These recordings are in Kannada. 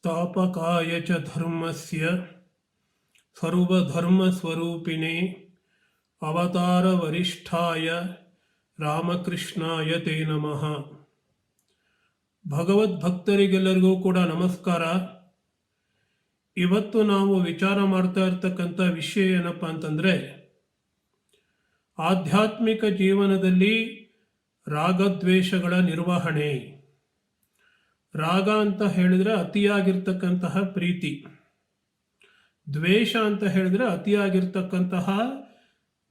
ಸ್ಥಾಪಕಾಯ ಚ ಧರ್ಮಸ್ಯ ಸರ್ವಧರ್ಮಸ್ವರೂಪಿಣೇ ಅವತಾರ ವರಿಷ್ಠಾಯ ರಾಮಕೃಷ್ಣಾಯ ತೇ ನಮಃ. ಭಗವದ್ಭಕ್ತರಿಗೆಲ್ಲರಿಗೂ ಕೂಡ ನಮಸ್ಕಾರ. ಇವತ್ತು ನಾವು ವಿಚಾರ ಮಾಡ್ತಾ ಇರ್ತಕ್ಕಂಥ ವಿಷಯ ಏನಪ್ಪ ಅಂತಂದರೆ, ಆಧ್ಯಾತ್ಮಿಕ ಜೀವನದಲ್ಲಿ ರಾಗದ್ವೇಷಗಳ ನಿರ್ವಹಣೆ. ರಾಗ ಅಂತ ಹೇಳಿದರೆ ಅತಿಯಾಗಿರ್ತಕ್ಕಂತಹ ಪ್ರೀತಿ, ದ್ವೇಷ ಅಂತ ಹೇಳಿದರೆ ಅತಿಯಾಗಿರ್ತಕ್ಕಂತಹ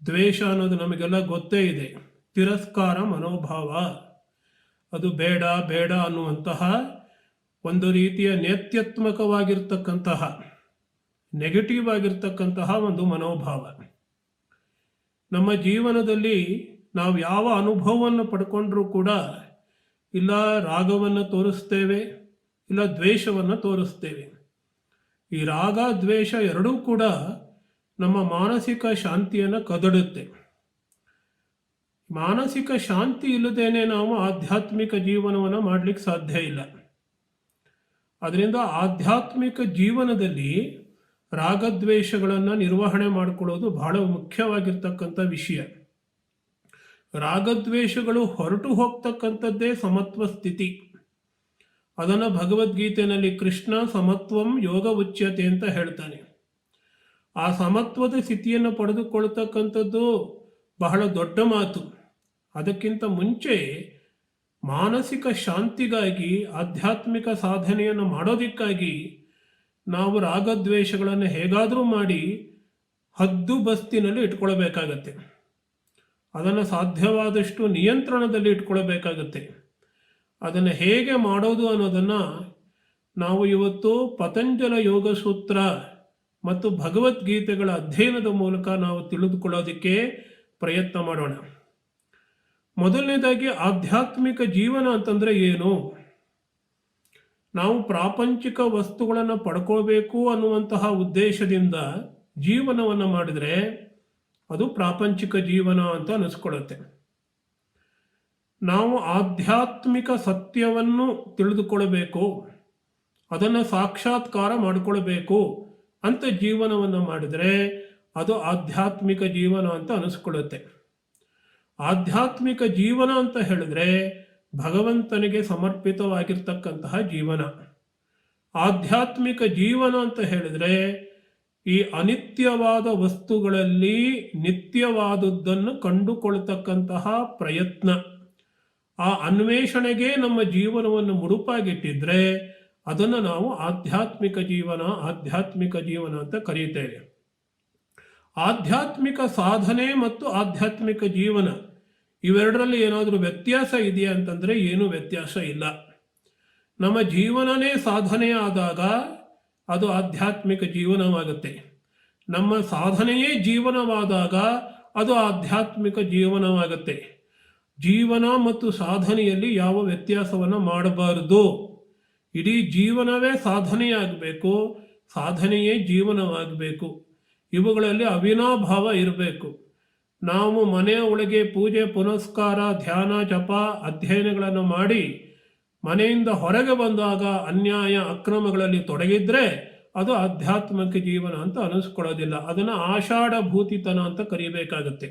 ದ್ವೇಷ ಅನ್ನೋದು ನಮಗೆಲ್ಲ ಗೊತ್ತೇ ಇದೆ. ತಿರಸ್ಕಾರ ಮನೋಭಾವ, ಅದು ಬೇಡ ಬೇಡ ಅನ್ನುವಂತಹ ಒಂದು ರೀತಿಯ ನೇತ್ಯಾತ್ಮಕವಾಗಿರ್ತಕ್ಕಂತಹ ನೆಗೆಟಿವ್ ಆಗಿರ್ತಕ್ಕಂತಹ ಒಂದು ಮನೋಭಾವ. ನಮ್ಮ ಜೀವನದಲ್ಲಿ ನಾವು ಯಾವ ಅನುಭವವನ್ನು ಪಡ್ಕೊಂಡ್ರೂ ಕೂಡ ಇಲ್ಲ ರಾಗವನ್ನು ತೋರಿಸ್ತೇವೆ, ಇಲ್ಲ ದ್ವೇಷವನ್ನು ತೋರಿಸ್ತೇವೆ. ಈ ರಾಗ ದ್ವೇಷ ಎರಡೂ ಕೂಡ ನಮ್ಮ ಮಾನಸಿಕ ಶಾಂತಿಯನ್ನು ಕದಡುತ್ತೆ. ಮಾನಸಿಕ ಶಾಂತಿ ಇಲ್ಲದೇನೆ ನಾವು ಆಧ್ಯಾತ್ಮಿಕ ಜೀವನವನ್ನು ಮಾಡಲಿಕ್ಕೆ ಸಾಧ್ಯ ಇಲ್ಲ. ಅದರಿಂದ ಆಧ್ಯಾತ್ಮಿಕ ಜೀವನದಲ್ಲಿ ರಾಗದ್ವೇಷಗಳನ್ನು ನಿರ್ವಹಣೆ ಮಾಡಿಕೊಳ್ಳೋದು ಬಹಳ ಮುಖ್ಯವಾಗಿರ್ತಕ್ಕಂಥ ವಿಷಯ. ರಾಗದ್ವೇಷಗಳು ಹೊರಟು ಹೋಗ್ತಕ್ಕಂಥದ್ದೇ ಸಮತ್ವ ಸ್ಥಿತಿ. ಅದನ್ನು ಭಗವದ್ಗೀತೆಯಲ್ಲಿ ಕೃಷ್ಣ ಸಮತ್ವಂ ಯೋಗ ಉಚ್ಯತೆ ಅಂತ ಹೇಳ್ತಾನೆ. ಆ ಸಮತ್ವದ ಸ್ಥಿತಿಯನ್ನು ಪಡೆದುಕೊಳ್ತಕ್ಕಂಥದ್ದು ಬಹಳ ದೊಡ್ಡ ಮಾತು. ಅದಕ್ಕಿಂತ ಮುಂಚೆ ಮಾನಸಿಕ ಶಾಂತಿಗಾಗಿ, ಆಧ್ಯಾತ್ಮಿಕ ಸಾಧನೆಯನ್ನು ಮಾಡೋದಕ್ಕಾಗಿ ನಾವು ರಾಗದ್ವೇಷಗಳನ್ನು ಹೇಗಾದರೂ ಮಾಡಿ ಹದ್ದು ಬಸ್ತಿನಲ್ಲಿ ಇಟ್ಕೊಳ್ಬೇಕಾಗತ್ತೆ. ಅದನ್ನು ಸಾಧ್ಯವಾದಷ್ಟು ನಿಯಂತ್ರಣದಲ್ಲಿ ಇಟ್ಕೊಳ್ಬೇಕಾಗತ್ತೆ. ಅದನ್ನು ಹೇಗೆ ಮಾಡೋದು ಅನ್ನೋದನ್ನು ನಾವು ಇವತ್ತು ಪತಂಜಲ ಯೋಗ ಸೂತ್ರ ಮತ್ತು ಭಗವದ್ಗೀತೆಗಳ ಅಧ್ಯಯನದ ಮೂಲಕ ನಾವು ತಿಳಿದುಕೊಳ್ಳೋದಕ್ಕೆ ಪ್ರಯತ್ನ ಮಾಡೋಣ. ಮೊದಲನೇದಾಗಿ ಆಧ್ಯಾತ್ಮಿಕ ಜೀವನ ಅಂತಂದರೆ ಏನು? ನಾವು ಪ್ರಾಪಂಚಿಕ ವಸ್ತುಗಳನ್ನು ಪಡ್ಕೊಳ್ಬೇಕು ಅನ್ನುವಂತಹ ಉದ್ದೇಶದಿಂದ ಜೀವನವನ್ನು ಮಾಡಿದರೆ ಅದು ಪ್ರಾಪಂಚಿಕ ಜೀವನ ಅಂತ ಅನಿಸ್ಕೊಳ್ಳುತ್ತೆ. ನಾವು ಆಧ್ಯಾತ್ಮಿಕ ಸತ್ಯವನ್ನು ತಿಳಿದುಕೊಳ್ಳಬೇಕು, ಅದನ್ನು ಸಾಕ್ಷಾತ್ಕಾರ ಮಾಡಿಕೊಳ್ಬೇಕು ಅಂತ ಜೀವನವನ್ನು ಮಾಡಿದರೆ ಅದು ಆಧ್ಯಾತ್ಮಿಕ ಜೀವನ ಅಂತ ಅನಿಸ್ಕೊಳ್ಳುತ್ತೆ. ಆಧ್ಯಾತ್ಮಿಕ ಜೀವನ ಅಂತ ಹೇಳಿದ್ರೆ ಭಗವಂತನಿಗೆ ಸಮರ್ಪಿತವಾಗಿರ್ತಕ್ಕಂತಹ ಜೀವನ. ಆಧ್ಯಾತ್ಮಿಕ ಜೀವನ ಅಂತ ಹೇಳಿದ್ರೆ ಈ ಅನಿತ್ಯವಾದ ವಸ್ತುಗಳಲ್ಲಿ ನಿತ್ಯವಾದದ್ದನ್ನು ಕಂಡುಕೊಳ್ತಕ್ಕಂತಹ ಪ್ರಯತ್ನ. ಆ ಅನ್ವೇಷಣೆಗೆ ನಮ್ಮ ಜೀವನವನ್ನು ಮುಡುಪಾಗಿಟ್ಟಿದ್ರೆ ಅದನ್ನು ನಾವು ಆಧ್ಯಾತ್ಮಿಕ ಜೀವನ ಅಂತ ಕರೀತೇವೆ. ಆಧ್ಯಾತ್ಮಿಕ ಸಾಧನೆ ಮತ್ತು ಆಧ್ಯಾತ್ಮಿಕ ಜೀವನ ಇವೆರಡರಲ್ಲಿ ಏನಾದರೂ ವ್ಯತ್ಯಾಸ ಇದೆಯಾ ಅಂತಂದರೆ ಏನೂ ವ್ಯತ್ಯಾಸ ಇಲ್ಲ. ನಮ್ಮ ಜೀವನನೇ ಸಾಧನೆ ಆದಾಗ ಅದು ಆಧ್ಯಾತ್ಮಿಕ ಜೀವನವಾಗುತ್ತೆ. ನಮ್ಮ ಸಾಧನೆಯೇ ಜೀವನವಾದಾಗ ಅದು ಆಧ್ಯಾತ್ಮಿಕ ಜೀವನವಾಗುತ್ತೆ. ಜೀವನ ಮತ್ತು ಸಾಧನೆಯಲ್ಲಿ ಯಾವ ವ್ಯತ್ಯಾಸವನ್ನು ಮಾಡಬಾರದು. ಇಡೀ ಜೀವನವೇ ಸಾಧನೆಯಾಗಬೇಕು, ಸಾಧನೆಯೇ ಜೀವನವಾಗಬೇಕು. ಇವುಗಳಲ್ಲಿ ಅವಿನಾಭಾವ ಇರಬೇಕು. ನಾವು ಮನೆಯ ಒಳಗೆ ಪೂಜೆ ಪುನಸ್ಕಾರ ಧ್ಯಾನ ಜಪ ಅಧ್ಯಯನಗಳನ್ನು ಮಾಡಿ ಮನೆಯಿಂದ ಹೊರಗೆ ಬಂದಾಗ ಅನ್ಯಾಯ ಅಕ್ರಮಗಳಲ್ಲಿ ತೊಡಗಿದ್ರೆ ಅದು ಆಧ್ಯಾತ್ಮಿಕ ಜೀವನ ಅಂತ ಅನಿಸ್ಕೊಳ್ಳೋದಿಲ್ಲ. ಅದನ್ನು ಆಷಾಢಭೂತಿತನ ಅಂತ ಕರಿಬೇಕಾಗತ್ತೆ.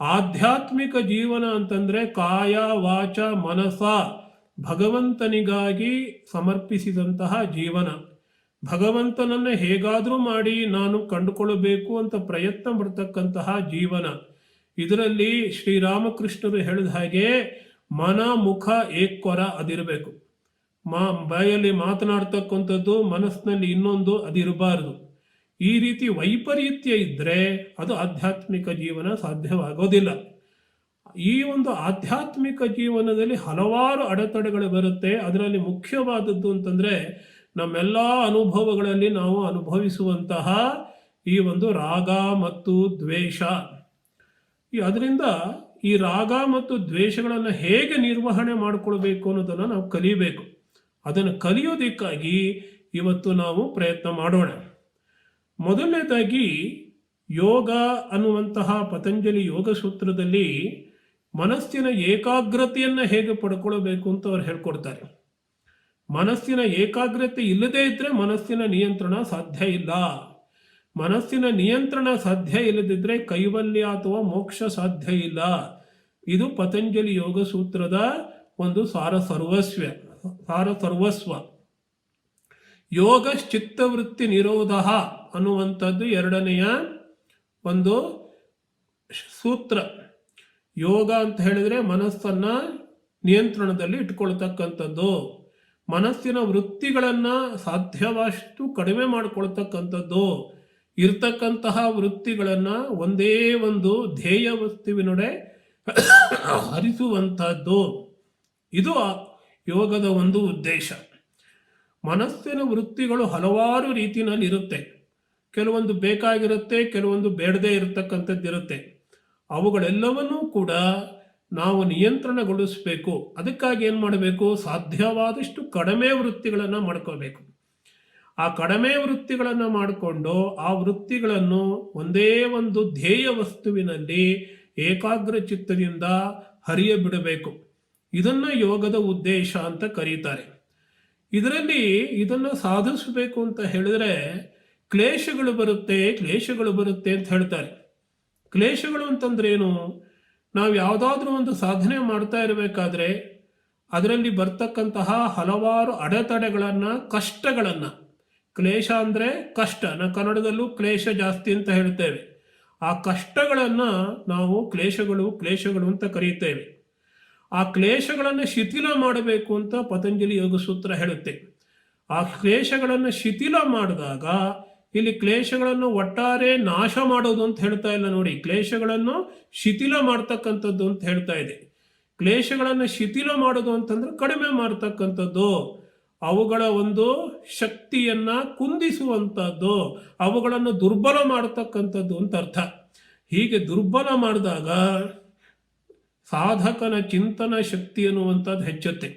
ಆಧ್ಯಾತ್ಮಿಕ ಜೀವನ ಅಂತಂದರೆ ಕಾಯ ವಾಚ ಮನಸ ಭಗವಂತನಿಗಾಗಿ ಸಮರ್ಪಿಸಿದಂತಹ ಜೀವನ. ಭಗವಂತನನ್ನು ಹೇಗಾದರೂ ಮಾಡಿ ನಾನು ಕಂಡುಕೊಳ್ಳಬೇಕು ಅಂತ ಪ್ರಯತ್ನ ಪಡ್ತಕ್ಕಂತಹ ಜೀವನ. ಇದರಲ್ಲಿ ಶ್ರೀರಾಮಕೃಷ್ಣರು ಹೇಳಿದ ಹಾಗೆ ಮನ ಮುಖ ಏಕ್ವರ ಅದಿರಬೇಕು. ಬಾಯಲ್ಲಿ ಮಾತನಾಡ್ತಕ್ಕಂಥದ್ದು, ಮನಸ್ಸಿನಲ್ಲಿ ಇನ್ನೊಂದು ಅದಿರಬಾರದು. ಈ ರೀತಿ ವೈಪರೀತ್ಯ ಇದ್ದರೆ ಅದು ಆಧ್ಯಾತ್ಮಿಕ ಜೀವನ ಸಾಧ್ಯವಾಗೋದಿಲ್ಲ. ಈ ಒಂದು ಆಧ್ಯಾತ್ಮಿಕ ಜೀವನದಲ್ಲಿ ಹಲವಾರು ಅಡೆತಡೆಗಳು ಬರುತ್ತೆ. ಅದರಲ್ಲಿ ಮುಖ್ಯವಾದದ್ದು ಅಂತಂದರೆ ನಮ್ಮೆಲ್ಲ ಅನುಭವಗಳಲ್ಲಿ ನಾವು ಅನುಭವಿಸುವಂತಹ ಈ ಒಂದು ರಾಗ ಮತ್ತು ದ್ವೇಷ. ಅದರಿಂದ ಈ ರಾಗ ಮತ್ತು ದ್ವೇಷಗಳನ್ನು ಹೇಗೆ ನಿರ್ವಹಣೆ ಮಾಡಿಕೊಳ್ಬೇಕು ಅನ್ನೋದನ್ನು ನಾವು ಕಲಿಬೇಕು. ಅದನ್ನು ಕಲಿಯೋದಕ್ಕಾಗಿ ಇವತ್ತು ನಾವು ಪ್ರಯತ್ನ ಮಾಡೋಣ. ಮೊದಲನೇದಾಗಿ ಯೋಗ ಅನ್ನುವಂತಹ ಪತಂಜಲಿ ಯೋಗ ಸೂತ್ರದಲ್ಲಿ ಮನಸ್ಸಿನ ಏಕಾಗ್ರತೆಯನ್ನು ಹೇಗೆ ಪಡ್ಕೊಳ್ಬೇಕು ಅಂತ ಅವ್ರು ಹೇಳ್ಕೊಡ್ತಾರೆ. ಮನಸ್ಸಿನ ಏಕಾಗ್ರತೆ ಇಲ್ಲದೇ ಇದ್ರೆ ಮನಸ್ಸಿನ ನಿಯಂತ್ರಣ ಸಾಧ್ಯ ಇಲ್ಲ. ಮನಸ್ಸಿನ ನಿಯಂತ್ರಣ ಸಾಧ್ಯ ಇಲ್ಲದಿದ್ದರೆ ಕೈವಲ್ಯ ಅಥವಾ ಮೋಕ್ಷ ಸಾಧ್ಯ ಇಲ್ಲ. ಇದು ಪತಂಜಲಿ ಯೋಗ ಸೂತ್ರದ ಒಂದು ಸಾರ ಸರ್ವಸ್ವ. ಯೋಗ ಚಿತ್ತವೃತ್ತಿ ನಿರೋಧ ಅನ್ನುವಂಥದ್ದು ಎರಡನೆಯ ಒಂದು ಸೂತ್ರ. ಯೋಗ ಅಂತ ಹೇಳಿದ್ರೆ ಮನಸ್ಸನ್ನ ನಿಯಂತ್ರಣದಲ್ಲಿ ಇಟ್ಕೊಳ್ತಕ್ಕಂಥದ್ದು, ಮನಸ್ಸಿನ ವೃತ್ತಿಗಳನ್ನು ಸಾಧ್ಯವಾಷ್ಟು ಕಡಿಮೆ ಮಾಡಿಕೊಳ್ತಕ್ಕಂಥದ್ದು, ಇರ್ತಕ್ಕಂತಹ ವೃತ್ತಿಗಳನ್ನು ಒಂದೇ ಒಂದು ಧ್ಯೇಯ ವಸ್ತುವಿನೊಡೆ ಹರಿಸುವಂಥದ್ದು. ಇದು ಯೋಗದ ಒಂದು ಉದ್ದೇಶ. ಮನಸ್ಸಿನ ವೃತ್ತಿಗಳು ಹಲವಾರು ರೀತಿಯಲ್ಲಿ ಇರುತ್ತೆ. ಕೆಲವೊಂದು ಬೇಕಾಗಿರುತ್ತೆ, ಕೆಲವೊಂದು ಬೇಡದೇ ಇರತಕ್ಕಂಥದ್ದಿರುತ್ತೆ. ಅವುಗಳೆಲ್ಲವನ್ನೂ ಕೂಡ ನಾವು ನಿಯಂತ್ರಣಗೊಳಿಸಬೇಕು. ಅದಕ್ಕಾಗಿ ಏನು ಮಾಡಬೇಕು? ಸಾಧ್ಯವಾದಷ್ಟು ಕಡಿಮೆ ವೃತ್ತಿಗಳನ್ನು ಮಾಡ್ಕೋಬೇಕು. ಆ ಕಡಿಮೆ ವೃತ್ತಿಗಳನ್ನು ಮಾಡಿಕೊಂಡು ಆ ವೃತ್ತಿಗಳನ್ನು ಒಂದೇ ಒಂದು ಧ್ಯೇಯ ವಸ್ತುವಿನಲ್ಲಿ ಏಕಾಗ್ರ ಚಿತ್ತದಿಂದ ಹರಿಯ ಬಿಡಬೇಕು. ಇದನ್ನು ಯೋಗದ ಉದ್ದೇಶ ಅಂತ ಕರೀತಾರೆ. ಇದನ್ನು ಸಾಧಿಸಬೇಕು ಅಂತ ಹೇಳಿದ್ರೆ ಕ್ಲೇಶಗಳು ಬರುತ್ತೆ ಅಂತ ಹೇಳ್ತಾರೆ. ಕ್ಲೇಶಗಳು ಅಂತಂದ್ರೆ ಏನು? ನಾವು ಯಾವುದಾದ್ರೂ ಒಂದು ಸಾಧನೆ ಮಾಡ್ತಾ ಇರಬೇಕಾದ್ರೆ ಅದರಲ್ಲಿ ಬರ್ತಕ್ಕಂತಹ ಹಲವಾರು ಅಡೆತಡೆಗಳನ್ನು, ಕಷ್ಟಗಳನ್ನು, ಕ್ಲೇಶ ಅಂದರೆ ಕಷ್ಟ, ನಾವು ಕನ್ನಡದಲ್ಲೂ ಕ್ಲೇಶ ಜಾಸ್ತಿ ಅಂತ ಹೇಳ್ತೇವೆ. ಆ ಕಷ್ಟಗಳನ್ನು ನಾವು ಕ್ಲೇಶಗಳು ಅಂತ ಕರೀತೇವೆ. ಆ ಕ್ಲೇಶಗಳನ್ನು ಶಿಥಿಲ ಮಾಡಬೇಕು ಅಂತ ಪತಂಜಲಿ ಯೋಗ ಸೂತ್ರ ಹೇಳುತ್ತೆ. ಆ ಕ್ಲೇಶಗಳನ್ನು ಶಿಥಿಲ ಮಾಡಿದಾಗ, ಇಲ್ಲಿ ಕ್ಲೇಶಗಳನ್ನು ಒಟ್ಟಾರೆ ನಾಶ ಮಾಡೋದು ಅಂತ ಹೇಳ್ತಾ ಇಲ್ಲ ನೋಡಿ, ಕ್ಲೇಶಗಳನ್ನು ಶಿಥಿಲ ಮಾಡ್ತಕ್ಕಂಥದ್ದು ಅಂತ ಹೇಳ್ತಾ ಇದೆ. ಕ್ಲೇಶಗಳನ್ನು ಶಿಥಿಲ ಮಾಡೋದು ಅಂತಂದ್ರೆ ಕಡಿಮೆ ಮಾಡ್ತಕ್ಕಂಥದ್ದು, ಅವುಗಳ ಒಂದು ಶಕ್ತಿಯನ್ನ ಕುಂದಿಸುವಂಥದ್ದು, ಅವುಗಳನ್ನು ದುರ್ಬಲ ಮಾಡತಕ್ಕಂಥದ್ದು ಅಂತ ಅರ್ಥ. ಹೀಗೆ ದುರ್ಬಲ ಮಾಡಿದಾಗ ಸಾಧಕನ ಚಿಂತನ ಶಕ್ತಿ ಅನ್ನುವಂಥದ್ದು ಹೆಚ್ಚುತ್ತೆ.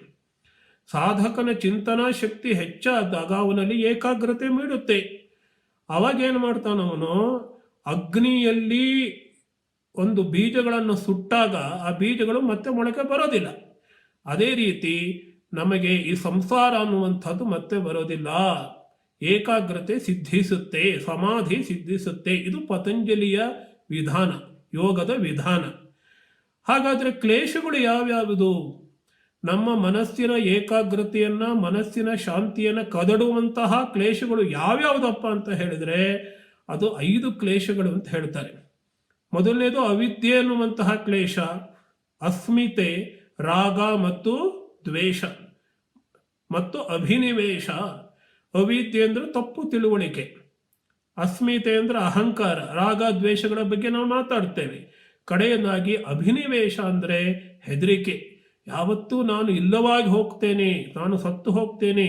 ಸಾಧಕನ ಚಿಂತನಾ ಶಕ್ತಿ ಹೆಚ್ಚಾದಾಗ ಅವನಲ್ಲಿ ಏಕಾಗ್ರತೆ ಮೀಡುತ್ತೆ. ಅವಾಗೇನು ಮಾಡ್ತಾನವನು? ಅಗ್ನಿಯಲ್ಲಿ ಒಂದು ಬೀಜಗಳನ್ನು ಸುಟ್ಟಾಗ ಆ ಬೀಜಗಳು ಮತ್ತೆ ಮೊಳಕೆ ಬರೋದಿಲ್ಲ. ಅದೇ ರೀತಿ ನಮಗೆ ಈ ಸಂಸಾರ ಅನ್ನುವಂಥದ್ದು ಮತ್ತೆ ಬರೋದಿಲ್ಲ. ಏಕಾಗ್ರತೆ ಸಿದ್ಧಿಸುತ್ತೆ, ಸಮಾಧಿ ಸಿದ್ಧಿಸುತ್ತೆ. ಇದು ಪತಂಜಲಿಯ ವಿಧಾನ, ಯೋಗದ ವಿಧಾನ. ಹಾಗಾದರೆ ಕ್ಲೇಶಗಳು ಯಾವ್ಯಾವುದು? ನಮ್ಮ ಮನಸ್ಸಿನ ಏಕಾಗ್ರತೆಯನ್ನ, ಮನಸ್ಸಿನ ಶಾಂತಿಯನ್ನ ಕದಡುವಂತಹ ಕ್ಲೇಶಗಳು ಯಾವ್ಯಾವುದಪ್ಪ ಅಂತ ಹೇಳಿದ್ರೆ ಅದು 5 ಕ್ಲೇಶಗಳು ಅಂತ ಹೇಳ್ತಾರೆ. ಮೊದಲನೇದು ಅವಿದ್ಯೆ ಅನ್ನುವಂತಹ ಕ್ಲೇಶ, ಅಸ್ಮಿತೆ, ರಾಗ ಮತ್ತು ದ್ವೇಷ ಮತ್ತು ಅಭಿನಿವೇಶ. ಅವಿದ್ಯೆ ಅಂದ್ರೆ ತಪ್ಪು ತಿಳುವಳಿಕೆ, ಅಸ್ಮಿತೆ ಅಂದ್ರೆ ಅಹಂಕಾರ, ರಾಗ ದ್ವೇಷಗಳ ಬಗ್ಗೆ ನಾವು ಮಾತಾಡ್ತೇವೆ. ಕಡೆಯದಾಗಿ ಅಭಿನಿವೇಶ ಅಂದ್ರೆ ಹೆದರಿಕೆ. ಯಾವತ್ತೂ ನಾನು ಇಲ್ಲವಾಗಿ ಹೋಗ್ತೇನೆ, ನಾನು ಸತ್ತು ಹೋಗ್ತೇನೆ,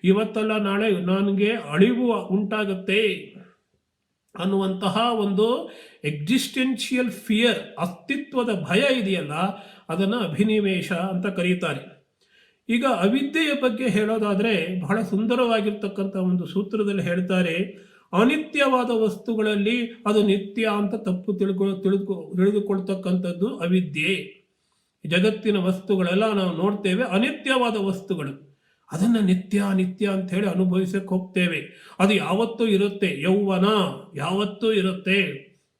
ಇವತ್ತಲ್ಲ ನಾಳೆ ನನಗೆ ಅಳಿವು ಉಂಟಾಗುತ್ತೆ ಅನ್ನುವಂತಹ ಒಂದು ಎಕ್ಸಿಸ್ಟೆನ್ಷಿಯಲ್ ಫಿಯರ್, ಅಸ್ತಿತ್ವದ ಭಯ ಇದೆಯಲ್ಲ, ಅದನ್ನು ಅಭಿನಿವೇಶ ಅಂತ ಕರೀತಾರೆ. ಈಗ ಅವಿದ್ಯೆಯ ಬಗ್ಗೆ ಹೇಳೋದಾದರೆ ಬಹಳ ಸುಂದರವಾಗಿರ್ತಕ್ಕಂಥ ಒಂದು ಸೂತ್ರದಲ್ಲಿ ಹೇಳ್ತಾರೆ, ಅನಿತ್ಯವಾದ ವಸ್ತುಗಳಲ್ಲಿ ಅದು ನಿತ್ಯ ಅಂತ ತಪ್ಪು ತಿಳಿದುಕೊಳ್ತಕ್ಕಂಥದ್ದು ಅವಿದ್ಯೆ. ಜಗತ್ತಿನ ವಸ್ತುಗಳೆಲ್ಲ ನಾವು ನೋಡ್ತೇವೆ, ಅನಿತ್ಯವಾದ ವಸ್ತುಗಳು, ಅದನ್ನು ನಿತ್ಯ ಅಂತ ಹೇಳಿ ಅನುಭವಿಸಕ್ಕೆ ಹೋಗ್ತೇವೆ. ಅದು ಯಾವತ್ತೂ ಇರುತ್ತೆ, ಯೌವನ ಯಾವತ್ತೂ ಇರುತ್ತೆ,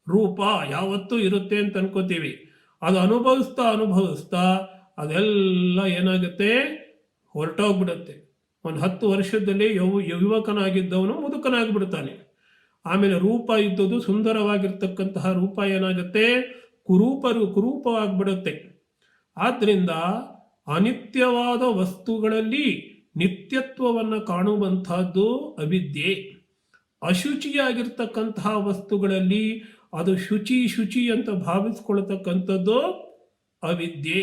ರೂಪ ಯಾವತ್ತೂ ಇರುತ್ತೆ ಅಂತ ಅನ್ಕೋತೀವಿ. ಅದು ಅನುಭವಿಸ್ತಾ ಅದೆಲ್ಲ ಏನಾಗುತ್ತೆ? ಹೊರಟೋಗ್ಬಿಡುತ್ತೆ. ಒಂದು 10 ವರ್ಷದಲ್ಲಿ ಯುವಕನಾಗಿದ್ದವನು ಮುದುಕನಾಗ್ಬಿಡ್ತಾನೆ. ಆಮೇಲೆ ರೂಪ ಇದ್ದದ್ದು ಸುಂದರವಾಗಿರ್ತಕ್ಕಂತಹ ರೂಪ ಏನಾಗುತ್ತೆ? ಕುರೂಪವಾಗಿಬಿಡುತ್ತೆ. ಆದ್ದರಿಂದ ಅನಿತ್ಯವಾದ ವಸ್ತುಗಳಲ್ಲಿ ನಿತ್ಯತ್ವವನ್ನು ಕಾಣುವಂತಹದ್ದು ಅವಿದ್ಯೆ. ಅಶುಚಿಯಾಗಿರ್ತಕ್ಕಂತಹ ವಸ್ತುಗಳಲ್ಲಿ ಅದು ಶುಚಿ ಅಂತ ಭಾವಿಸ್ಕೊಳ್ತಕ್ಕಂಥದ್ದು ಅವಿದ್ಯೆ.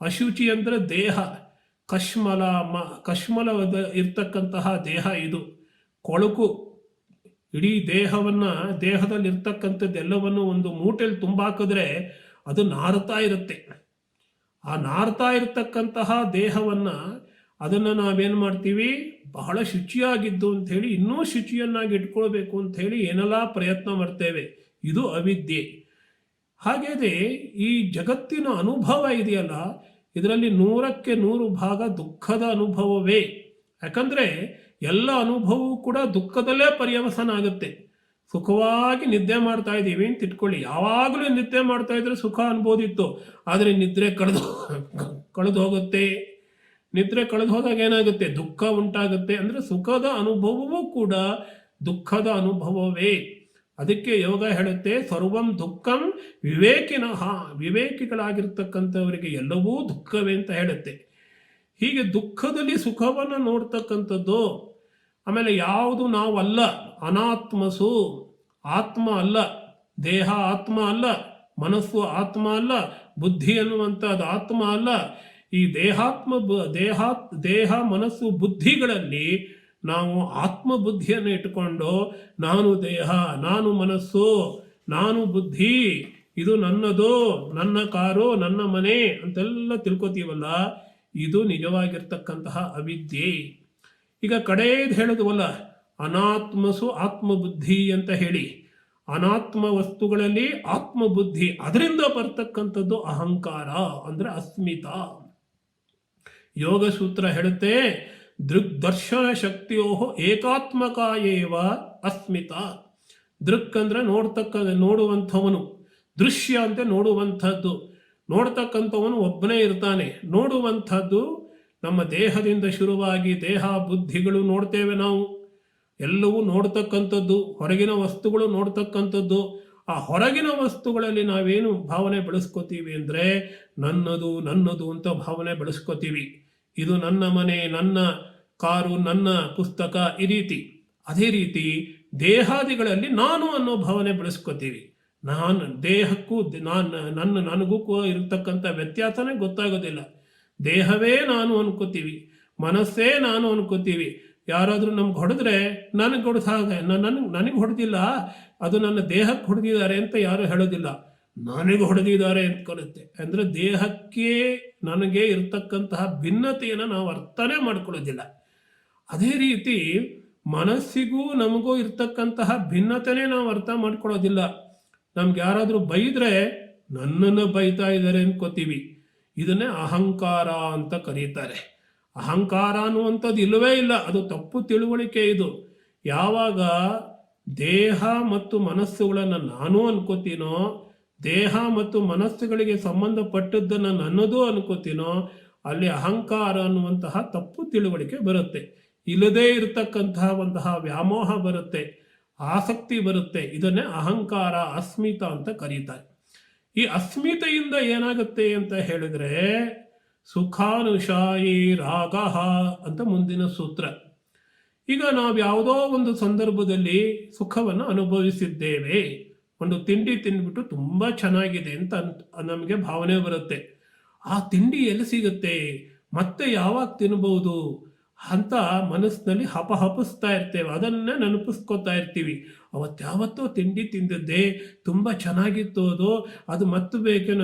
ಅಶುಚಿ ಅಂದರೆ ದೇಹ, ಕಶ್ಮಲವಾದ ಇರ್ತಕ್ಕಂತಹ ದೇಹ, ಇದು ಕೊಳಕು. ಇಡೀ ದೇಹದಲ್ಲಿರ್ತಕ್ಕಂಥದ್ದೆಲ್ಲವನ್ನು ಒಂದು ಮೂಟೆಯಲ್ಲಿ ತುಂಬಾಕಿದ್ರೆ ಅದು ನಾರ್ತಾ ಇರುತ್ತೆ. ಆ ನಾರ್ತಾ ಇರತಕ್ಕಂತಹ ದೇಹವನ್ನು ಅದನ್ನು ನಾವೇನು ಮಾಡ್ತೀವಿ? ಬಹಳ ಶುಚಿಯಾಗಿದ್ದು ಅಂಥೇಳಿ ಇನ್ನೂ ಶುಚಿಯನ್ನಾಗಿ ಇಟ್ಕೊಳ್ಬೇಕು ಅಂಥೇಳಿ ಏನೆಲ್ಲ ಪ್ರಯತ್ನ ಮಾಡ್ತೇವೆ. ಇದು ಅವಿದ್ಯೆ. ಹಾಗೆಯೇ ಈ ಜಗತ್ತಿನ ಅನುಭವ ಇದೆಯಲ್ಲ, ಇದರಲ್ಲಿ 100ಕ್ಕೆ 100 ಭಾಗ ದುಃಖದ ಅನುಭವವೇ. ಯಾಕಂದರೆ ಎಲ್ಲ ಅನುಭವವೂ ಕೂಡ ದುಃಖದಲ್ಲೇ ಪರ್ಯವಸಾನ ಆಗುತ್ತೆ. ಸುಖವಾಗಿ ನಿದ್ದೆ ಮಾಡ್ತಾ ಇದ್ದೀವಿ ಅಂತ ಇಟ್ಕೊಳ್ಳಿ, ಯಾವಾಗಲೂ ನಿದ್ದೆ ಮಾಡ್ತಾ ಇದ್ರೆ ಸುಖ ಅನ್ಬೋದಿತ್ತು. ಆದರೆ ನಿದ್ರೆ ಕಳೆದು ಹೋಗುತ್ತೆ. ನಿದ್ರೆ ಕಳೆದು ಹೋದಾಗ ಏನಾಗುತ್ತೆ? ದುಃಖ ಉಂಟಾಗುತ್ತೆ. ಅಂದರೆ ಸುಖದ ಅನುಭವವೂ ಕೂಡ ದುಃಖದ ಅನುಭವವೇ. ಅದಕ್ಕೆ ಯೋಗ ಹೇಳುತ್ತೆ, ಸರ್ವಂ ದುಃಖಂ ವಿವೇಕಿನಃ, ವಿವೇಕಿಗಳಾಗಿರ್ತಕ್ಕಂಥವರಿಗೆ ಎಲ್ಲವೂ ದುಃಖವೇ ಅಂತ ಹೇಳುತ್ತೆ. ಹೀಗೆ ದುಃಖದಲ್ಲಿ ಸುಖವನ್ನು ನೋಡ್ತಕ್ಕಂಥದ್ದು. ಆಮೇಲೆ ಯಾವುದು ನಾವಲ್ಲ, ಅನಾತ್ಮಸು, ಆತ್ಮ ಅಲ್ಲ, ದೇಹ ಆತ್ಮ ಅಲ್ಲ, ಮನಸ್ಸು ಆತ್ಮ ಅಲ್ಲ, ಬುದ್ಧಿ ಅನ್ನುವಂಥದ್ದು ಆತ್ಮ ಅಲ್ಲ. ಈ ದೇಹ ಮನಸ್ಸು ಬುದ್ಧಿಗಳಲ್ಲಿ ನಾವು ಆತ್ಮ ಬುದ್ಧಿಯನ್ನು ಇಟ್ಟುಕೊಂಡು ನಾನು ದೇಹ, ನಾನು ಮನಸ್ಸು, ನಾನು ಬುದ್ಧಿ, ಇದು ನನ್ನದು, ನನ್ನ ಕಾರು, ನನ್ನ ಮನೆ ಅಂತೆಲ್ಲ ತಿಳ್ಕೊತೀವಲ್ಲ, ಇದು ನಿಜವಾಗಿರ್ತಕ್ಕಂತಹ ಅವಿದ್ಯೆ. ಈಗ ಕಡೆಯದು ಹೇಳಿದ್ವಲ್ಲ, ಅನಾತ್ಮಸು ಆತ್ಮಬುದ್ಧಿ ಅಂತ ಹೇಳಿ, ಅನಾತ್ಮ ವಸ್ತುಗಳಲ್ಲಿ ಆತ್ಮಬುದ್ಧಿ, ಅದರಿಂದ ಬರ್ತಕ್ಕಂಥದ್ದು ಅಹಂಕಾರ ಅಂದರೆ ಅಸ್ಮಿತ. ಯೋಗ ಸೂತ್ರ ಹೇಳುತ್ತೆ, ದೃಗ್ದರ್ಶನ ಶಕ್ತಿಯೋ ಏಕಾತ್ಮಕ ಏವ ಅಸ್ಮಿತ. ದೃಕ್ ಅಂದರೆ ನೋಡುವಂಥವನು, ದೃಶ್ಯ ಅಂತ ನೋಡುವಂಥದ್ದು. ನೋಡ್ತಕ್ಕಂಥವನು ಒಬ್ಬನೇ ಇರ್ತಾನೆ. ನೋಡುವಂಥದ್ದು ನಮ್ಮ ದೇಹದಿಂದ ಶುರುವಾಗಿ ದೇಹ ಬುದ್ಧಿಗಳು ನೋಡ್ತೇವೆ ನಾವು, ಎಲ್ಲವೂ ನೋಡ್ತಕ್ಕಂಥದ್ದು. ಹೊರಗಿನ ವಸ್ತುಗಳು ನೋಡ್ತಕ್ಕಂಥದ್ದು. ಆ ಹೊರಗಿನ ವಸ್ತುಗಳಲ್ಲಿ ನಾವೇನು ಭಾವನೆ ಬೆಳೆಸ್ಕೋತೀವಿ ಅಂದರೆ ನನ್ನದು ನನ್ನದು ಅಂತ ಭಾವನೆ ಬೆಳೆಸ್ಕೋತೀವಿ. ಇದು ನನ್ನ ಮನೆ, ನನ್ನ ಕಾರು, ನನ್ನ ಪುಸ್ತಕ, ಈ ರೀತಿ. ಅದೇ ರೀತಿ ದೇಹಾದಿಗಳಲ್ಲಿ ನಾನು ಅನ್ನೋ ಭಾವನೆ ಬೆಳೆಸ್ಕೋತೀವಿ. ನಾನು ದೇಹಕ್ಕೂ ನನಗೂ ಇರತಕ್ಕಂಥ ವ್ಯತ್ಯಾಸನೇ ಗೊತ್ತಾಗೋದಿಲ್ಲ. ದೇಹವೇ ನಾನು ಅನ್ಕೋತೀವಿ, ಮನಸ್ಸೇ ನಾನು ಅನ್ಕೋತೀವಿ. ಯಾರಾದರೂ ನಮ್ಗೆ ಹೊಡೆದ್ರೆ ನನಗೆ ನನಗೆ ಹೊಡೆದಿಲ್ಲ, ಅದು ನನ್ನ ದೇಹಕ್ಕೆ ಹೊಡೆದಿದ್ದಾರೆ ಅಂತ ಯಾರು ಹೇಳೋದಿಲ್ಲ, ನನಗೆ ಹೊಡೆದಿದ್ದಾರೆ ಅಂತ ಕರುತ್ತೆ. ಅಂದರೆ ದೇಹಕ್ಕೆ ನನಗೆ ಇರ್ತಕ್ಕಂತಹ ಭಿನ್ನತೆಯನ್ನು ನಾವು ಅರ್ಥನೇ ಮಾಡ್ಕೊಳ್ಳೋದಿಲ್ಲ. ಅದೇ ರೀತಿ ಮನಸ್ಸಿಗೂ ನಮಗೂ ಇರ್ತಕ್ಕಂತಹ ಭಿನ್ನತೆನೇ ನಾವು ಅರ್ಥ ಮಾಡ್ಕೊಳ್ಳೋದಿಲ್ಲ. ನಮ್ಗೆ ಯಾರಾದರೂ ಬೈದರೆ ನನ್ನನ್ನು ಬೈತಾ ಇದ್ದಾರೆ ಅನ್ಕೋತೀವಿ. ಇದನ್ನೇ ಅಹಂಕಾರ ಅಂತ ಕರೀತಾರೆ. ಅಹಂಕಾರ ಅನ್ನುವಂಥದ್ದು ಇಲ್ಲವೇ ಇಲ್ಲ, ಅದು ತಪ್ಪು ತಿಳುವಳಿಕೆ. ಇದು ಯಾವಾಗ ದೇಹ ಮತ್ತು ಮನಸ್ಸುಗಳನ್ನು ನಾನು ಅನ್ಕೋತೀನೋ, ದೇಹ ಮತ್ತು ಮನಸ್ಸುಗಳಿಗೆ ಸಂಬಂಧಪಟ್ಟದ್ದನ್ನು ನನ್ನದು ಅನ್ಕೋತೀನೋ, ಅಲ್ಲಿ ಅಹಂಕಾರ ಅನ್ನುವಂತಹ ತಪ್ಪು ತಿಳುವಳಿಕೆ ಬರುತ್ತೆ. ಇಲ್ಲದೇ ಇರತಕ್ಕಂತಹ ವ್ಯಾಮೋಹ ಬರುತ್ತೆ, ಆಸಕ್ತಿ ಬರುತ್ತೆ. ಇದನ್ನೇ ಅಹಂಕಾರ, ಅಸ್ಮಿತ ಅಂತ ಕರೀತಾರೆ. ಈ ಅಸ್ಮಿತೆಯಿಂದ ಏನಾಗುತ್ತೆ ಅಂತ ಹೇಳಿದ್ರೆ ಸುಖಾನುಶಾಯಿ ರಾಗ ಅಂತ ಮುಂದಿನ ಸೂತ್ರ. ಈಗ ನಾವು ಯಾವುದೋ ಒಂದು ಸಂದರ್ಭದಲ್ಲಿ ಸುಖವನ್ನು ಅನುಭವಿಸಿದ್ದೇವೆ. ಒಂದು ತಿಂಡಿ ತಿಂದ್ಬಿಟ್ಟು ತುಂಬ ಚೆನ್ನಾಗಿದೆ ಅಂತ ನಮಗೆ ಭಾವನೆ ಬರುತ್ತೆ. ಆ ತಿಂಡಿ ಎಲ್ಲಿ ಸಿಗುತ್ತೆ, ಮತ್ತೆ ಯಾವಾಗ ತಿನ್ಬೋದು ಅಂತ ಮನಸ್ಸಿನಲ್ಲಿ ಹಪಹಪಿಸ್ತಾ ಇರ್ತೇವೆ. ಅದನ್ನೇ ನೆನಪಿಸ್ಕೊತಾ ಇರ್ತೀವಿ. ಅವತ್ತಾವತ್ತೋ ತಿಂಡಿ ತಿಂದಿದ್ದೆ, ತುಂಬ ಚೆನ್ನಾಗಿತ್ತು, ಅದು ಮತ್ತೆ ಬೇಕು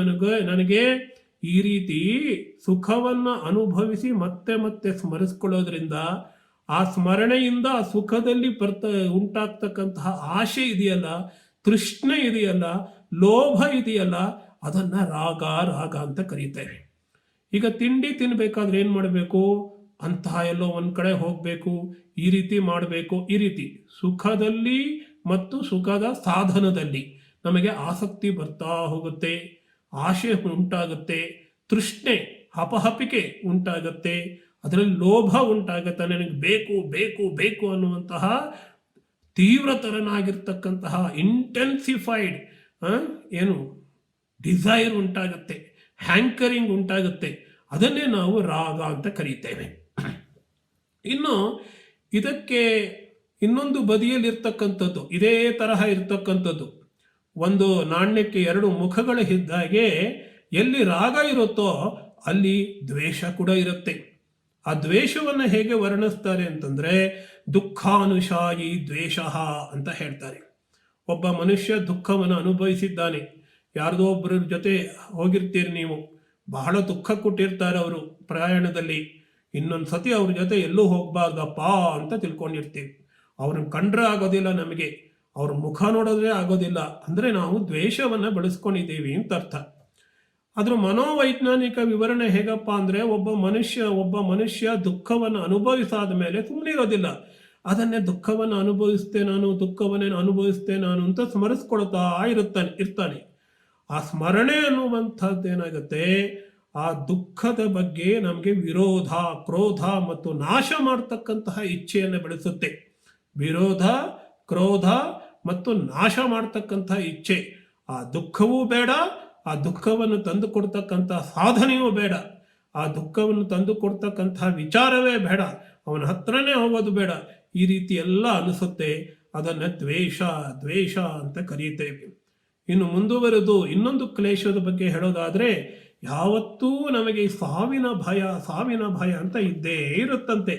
ನನಗೆ. ಈ ರೀತಿ ಸುಖವನ್ನು ಅನುಭವಿಸಿ ಮತ್ತೆ ಮತ್ತೆ ಸ್ಮರಿಸ್ಕೊಳ್ಳೋದ್ರಿಂದ ಆ ಸ್ಮರಣೆಯಿಂದ ಆ ಸುಖದಲ್ಲಿ ಉಂಟಾಗ್ತಕ್ಕಂತಹ ಆಶೆ ಇದೆಯಲ್ಲ, ತೃಷ್ಣೆ ಇದೆಯಲ್ಲ, ಲೋಭ ಇದೆಯಲ್ಲ, ಅದನ್ನು ರಾಗ ಅಂತ ಕರೀತೇವೆ. ಈಗ ತಿಂಡಿ ತಿನ್ನಬೇಕಾದ್ರೆ ಏನು ಮಾಡಬೇಕು? ಅಂತಹ ಎಲ್ಲೋ ಒಂದು ಕಡೆ ಹೋಗಬೇಕು, ಈ ರೀತಿ ಮಾಡಬೇಕು. ಈ ರೀತಿ ಸುಖದಲ್ಲಿ ಮತ್ತು ಸುಖದ ಸಾಧನದಲ್ಲಿ ನಮಗೆ ಆಸಕ್ತಿ ಬರ್ತಾ ಹೋಗುತ್ತೆ, ಆಶೆ ಉಂಟಾಗುತ್ತೆ, ತೃಷ್ಣೆ ಹಪಹಪಿಕೆ ಉಂಟಾಗುತ್ತೆ, ಅದರಲ್ಲಿ ಲೋಭ ಉಂಟಾಗುತ್ತೆ. ನನಗೆ ಬೇಕು ಬೇಕು ಬೇಕು ಅನ್ನುವಂತಹ ತೀವ್ರತರನಾಗಿರ್ತಕ್ಕಂತಹ ಇಂಟೆನ್ಸಿಫೈಡ್ ಡಿಸೈರ್ ಉಂಟಾಗುತ್ತೆ, ಹ್ಯಾಂಕರಿಂಗ್ ಉಂಟಾಗುತ್ತೆ. ಅದನ್ನೇ ನಾವು ರಾಗ ಅಂತ ಕರೀತೇವೆ. ಇನ್ನು ಇದಕ್ಕೆ ಇನ್ನೊಂದು ಬದಿಯಲ್ಲಿರ್ತಕ್ಕಂಥದ್ದು, ಇದೇ ತರಹ ಇರ್ತಕ್ಕಂಥದ್ದು, ಒಂದು ನಾಣ್ಯಕ್ಕೆ ಎರಡು ಮುಖಗಳಿದ್ದಾಗೆ ಎಲ್ಲಿ ರಾಗ ಇರುತ್ತೋ ಅಲ್ಲಿ ದ್ವೇಷ ಕೂಡ ಇರುತ್ತೆ. ಆ ದ್ವೇಷವನ್ನು ಹೇಗೆ ವರ್ಣಿಸ್ತಾರೆ ಅಂತಂದರೆ ದುಃಖಾನುಶಾಯಿ ದ್ವೇಷ ಅಂತ ಹೇಳ್ತಾರೆ. ಒಬ್ಬ ಮನುಷ್ಯ ದುಃಖವನ್ನು ಅನುಭವಿಸಿದ್ದಾನೆ. ಯಾರ್ದೋ ಒಬ್ಬರ ಜೊತೆ ಹೋಗಿರ್ತೀರಿ ನೀವು, ಬಹಳ ದುಃಖ ಕೊಟ್ಟಿರ್ತಾರೆ ಅವರು ಪ್ರಯಾಣದಲ್ಲಿ. ಇನ್ನೊಂದು ಸತಿ ಅವ್ರ ಜೊತೆ ಎಲ್ಲೂ ಹೋಗಬಾರ್ದಪ್ಪ ಅಂತ ತಿಳ್ಕೊಂಡಿರ್ತೀವಿ. ಅವ್ರನ್ನ ಕಂಡ್ರೆ ಆಗೋದಿಲ್ಲ ನಮಗೆ, ಅವ್ರ ಮುಖ ನೋಡಿದ್ರೆ ಆಗೋದಿಲ್ಲ. ಅಂದರೆ ನಾವು ದ್ವೇಷವನ್ನು ಬೆಳೆಸ್ಕೊಂಡಿದ್ದೀವಿ ಅಂತ ಅರ್ಥ. ಅದ್ರ ಮನೋವೈಜ್ಞಾನಿಕ ವಿವರಣೆ ಹೇಗಪ್ಪ ಅಂದರೆ ಒಬ್ಬ ಮನುಷ್ಯ ದುಃಖವನ್ನು ಅನುಭವಿಸಾದ ಮೇಲೆ ಸುಮ್ಮನೆ ಇರೋದಿಲ್ಲ. ಅದನ್ನೇ ದುಃಖವನ್ನು ಅನುಭವಿಸ್ತೇ ನಾನು ಅಂತ ಸ್ಮರಿಸ್ಕೊಳ್ತಾ ಇರ್ತಾನೆ. ಆ ಸ್ಮರಣೆ ಅನ್ನುವಂಥದ್ದು ಏನಾಗುತ್ತೆ, ಆ ದುಃಖದ ಬಗ್ಗೆ ನಮಗೆ ವಿರೋಧ, ಕ್ರೋಧ ಮತ್ತು ನಾಶ ಮಾಡ್ತಕ್ಕಂತಹ ಇಚ್ಛೆಯನ್ನು ಬೆಳೆಸುತ್ತೆ. ವಿರೋಧ, ಕ್ರೋಧ ಮತ್ತು ನಾಶ ಮಾಡ್ತಕ್ಕಂತಹ ಇಚ್ಛೆ. ಆ ದುಃಖವೂ ಬೇಡ, ಆ ದುಃಖವನ್ನು ತಂದು ಕೊಡ್ತಕ್ಕಂತಹ ಸಾಧನೆಯೂ ಬೇಡ, ಆ ದುಃಖವನ್ನು ತಂದು ಕೊಡ್ತಕ್ಕಂತಹ ವಿಚಾರವೇ ಬೇಡ, ಅವನ ಹತ್ರನೇ ಹೋಗೋದು ಬೇಡ. ಈ ರೀತಿ ಎಲ್ಲ ಅನಿಸುತ್ತೆ. ಅದನ್ನು ದ್ವೇಷ ಅಂತ ಕರೀತೇವೆ. ಇನ್ನು ಮುಂದುವರೆದು ಇನ್ನೊಂದು ಕ್ಲೇಶದ ಬಗ್ಗೆ ಹೇಳೋದಾದ್ರೆ, ಯಾವತ್ತೂ ನಮಗೆ ಸಾವಿನ ಭಯ ಅಂತ ಇದ್ದೇ ಇರುತ್ತಂತೆ.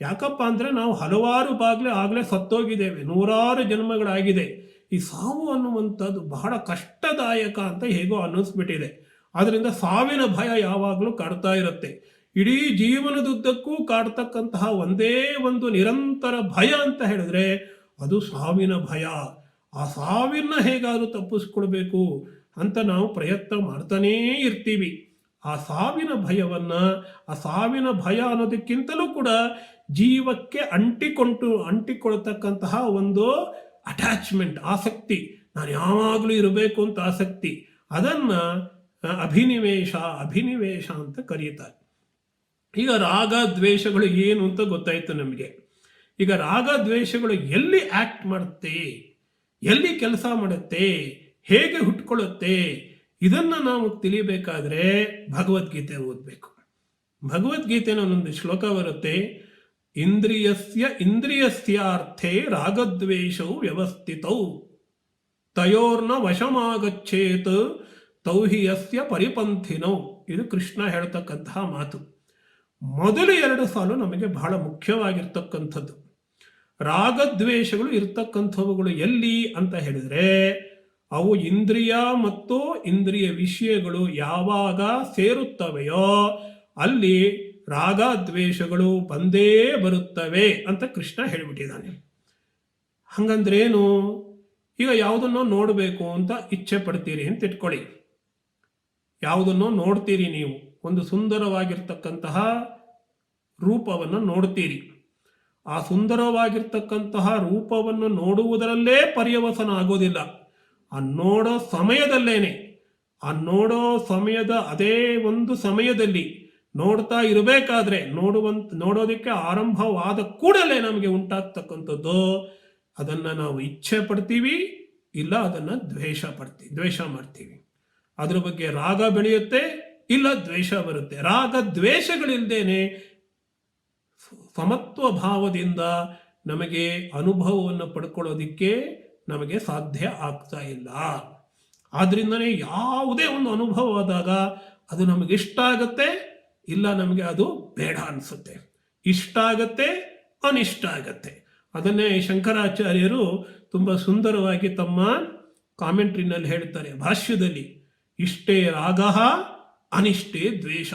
ಯಾಕಪ್ಪ ಅಂದ್ರೆ ನಾವು ಹಲವಾರು ಆಗ್ಲೇ ಸತ್ತೋಗಿದ್ದೇವೆ, ನೂರಾರು ಜನ್ಮಗಳಾಗಿದೆ. ಈ ಸಾವು ಅನ್ನುವಂಥದ್ದು ಬಹಳ ಕಷ್ಟದಾಯಕ ಅಂತ ಹೇಗೋ ಅನ್ನಿಸ್ಬಿಟ್ಟಿದೆ. ಆದ್ರಿಂದ ಸಾವಿನ ಭಯ ಯಾವಾಗಲೂ ಕಾಡ್ತಾ ಇರುತ್ತೆ. ಇಡೀ ಜೀವನದುದ್ದಕ್ಕೂ ಕಾಡ್ತಕ್ಕಂತಹ ಒಂದೇ ಒಂದು ನಿರಂತರ ಭಯ ಅಂತ ಹೇಳಿದ್ರೆ ಅದು ಸಾವಿನ ಭಯ. ಆ ಸಾವಿನ ಹೇಗಾದ್ರೂ ತಪ್ಪಿಸ್ಕೊಳ್ಬೇಕು ಅಂತ ನಾವು ಪ್ರಯತ್ನ ಮಾಡ್ತಾನೇ ಇರ್ತೀವಿ. ಆ ಸಾವಿನ ಭಯ ಅನ್ನೋದಕ್ಕಿಂತಲೂ ಕೂಡ ಜೀವಕ್ಕೆ ಅಂಟಿಕೊಳ್ತಕ್ಕಂತಹ ಒಂದು ಅಟ್ಯಾಚ್ಮೆಂಟ್, ಆಸಕ್ತಿ, ನಾನು ಯಾವಾಗಲೂ ಇರಬೇಕು ಅಂತ ಆಸಕ್ತಿ, ಅದನ್ನ ಅಭಿನಿವೇಶ ಅಂತ ಕರೀತಾರೆ. ಈಗ ರಾಗ ದ್ವೇಷಗಳು ಏನು ಅಂತ ಗೊತ್ತಾಯ್ತು ನಮಗೆ. ಈಗ ರಾಗ ದ್ವೇಷಗಳು ಎಲ್ಲಿ ಆಕ್ಟ್ ಮಾಡುತ್ತೆ, ಎಲ್ಲಿ ಕೆಲಸ ಮಾಡುತ್ತೆ, ಹೇಗೆ ಹುಟ್ಕೊಳ್ಳುತ್ತೆ, ಇದನ್ನ ನಾವು ತಿಳಿಬೇಕಾದ್ರೆ ಭಗವದ್ಗೀತೆ ಓದಬೇಕು. ಭಗವದ್ಗೀತೆನ ಒಂದೊಂದು ಶ್ಲೋಕ ಬರುತ್ತೆ. ಇಂದ್ರಿಯಸ್ಯಾರ್ಥೇ ರಾಗದ್ವೇಷವು ವ್ಯವಸ್ಥಿತೌ ತಯೋರ್ನ ವಶಮಾಗಚ್ಚೇತ್ ತೌಹಿಯಸ್ಯ ಪರಿಪಂಥಿನೌ. ಇದು ಕೃಷ್ಣ ಹೇಳ್ತಕ್ಕಂತಹ ಮಾತು. ಮೊದಲು 2 ಸಾಲು ನಮಗೆ ಬಹಳ ಮುಖ್ಯವಾಗಿರ್ತಕ್ಕಂಥದ್ದು. ರಾಗದ್ವೇಷಗಳು ಇರ್ತಕ್ಕಂಥವುಗಳು ಎಲ್ಲಿ ಅಂತ ಹೇಳಿದ್ರೆ, ಅವು ಇಂದ್ರಿಯ ಮತ್ತು ಇಂದ್ರಿಯ ವಿಷಯಗಳು ಯಾವಾಗ ಸೇರುತ್ತವೆಯೋ ಅಲ್ಲಿ ರಾಗದ್ವೇಷಗಳು ಬಂದೇ ಬರುತ್ತವೆ ಅಂತ ಕೃಷ್ಣ ಹೇಳಿಬಿಟ್ಟಿದ್ದಾನೆ. ಹಂಗಂದ್ರೇನು? ಈಗ ಯಾವುದನ್ನೋ ನೋಡಬೇಕು ಅಂತ ಇಚ್ಛೆ ಪಡ್ತೀರಿ ಅಂತ ಇಟ್ಕೊಳ್ಳಿ. ಯಾವುದನ್ನೋ ನೋಡ್ತೀರಿ, ನೀವು ಒಂದು ಸುಂದರವಾಗಿರ್ತಕ್ಕಂತಹ ರೂಪವನ್ನು ನೋಡ್ತೀರಿ. ಆ ಸುಂದರವಾಗಿರ್ತಕ್ಕಂತಹ ರೂಪವನ್ನು ನೋಡುವುದರಲ್ಲೇ ಪರ್ಯವಸನ ಆಗೋದಿಲ್ಲ. ಆ ನೋಡೋ ಸಮಯದ ಅದೇ ಒಂದು ಸಮಯದಲ್ಲಿ ನೋಡ್ತಾ ಇರಬೇಕಾದ್ರೆ, ನೋಡೋದಕ್ಕೆ ಆರಂಭವಾದ ಕೂಡಲೇ ನಮಗೆ ಉಂಟಾಗ್ತಕ್ಕಂಥದ್ದು, ಅದನ್ನ ನಾವು ಇಚ್ಛೆ ಪಡ್ತೀವಿ, ಇಲ್ಲ ಅದನ್ನ ದ್ವೇಷ ಮಾಡ್ತೀವಿ. ಅದ್ರ ಬಗ್ಗೆ ರಾಗ ಬೆಳೆಯುತ್ತೆ, ಇಲ್ಲ ದ್ವೇಷ ಬರುತ್ತೆ. ರಾಗ ದ್ವೇಷಗಳಿಲ್ದೇನೆ ಸಮತ್ವ ಭಾವದಿಂದ ನಮಗೆ ಅನುಭವವನ್ನು ಪಡ್ಕೊಳ್ಳೋದಿಕ್ಕೆ ನಮಗೆ ಸಾಧ್ಯ ಆಗ್ತಾ ಇಲ್ಲ. ಆದ್ರಿಂದನೇ ಯಾವುದೇ ಒಂದು ಅನುಭವ ಆದಾಗ ಅದು ನಮಗೆ ಇಷ್ಟ ಆಗತ್ತೆ, ಇಲ್ಲ ನಮಗೆ ಅದು ಬೇಡ ಅನಿಸುತ್ತೆ. ಇಷ್ಟ ಆಗತ್ತೆ, ಅನಿಷ್ಟ ಆಗತ್ತೆ. ಅದನ್ನೇ ಶಂಕರಾಚಾರ್ಯರು ತುಂಬಾ ಸುಂದರವಾಗಿ ತಮ್ಮ ಕಾಮೆಂಟ್ರಿನಲ್ಲಿ ಹೇಳ್ತಾರೆ, ಭಾಷ್ಯದಲ್ಲಿ. ಇಷ್ಟೇ ರಾಗ, ಅನಿಷ್ಟೇ ದ್ವೇಷ.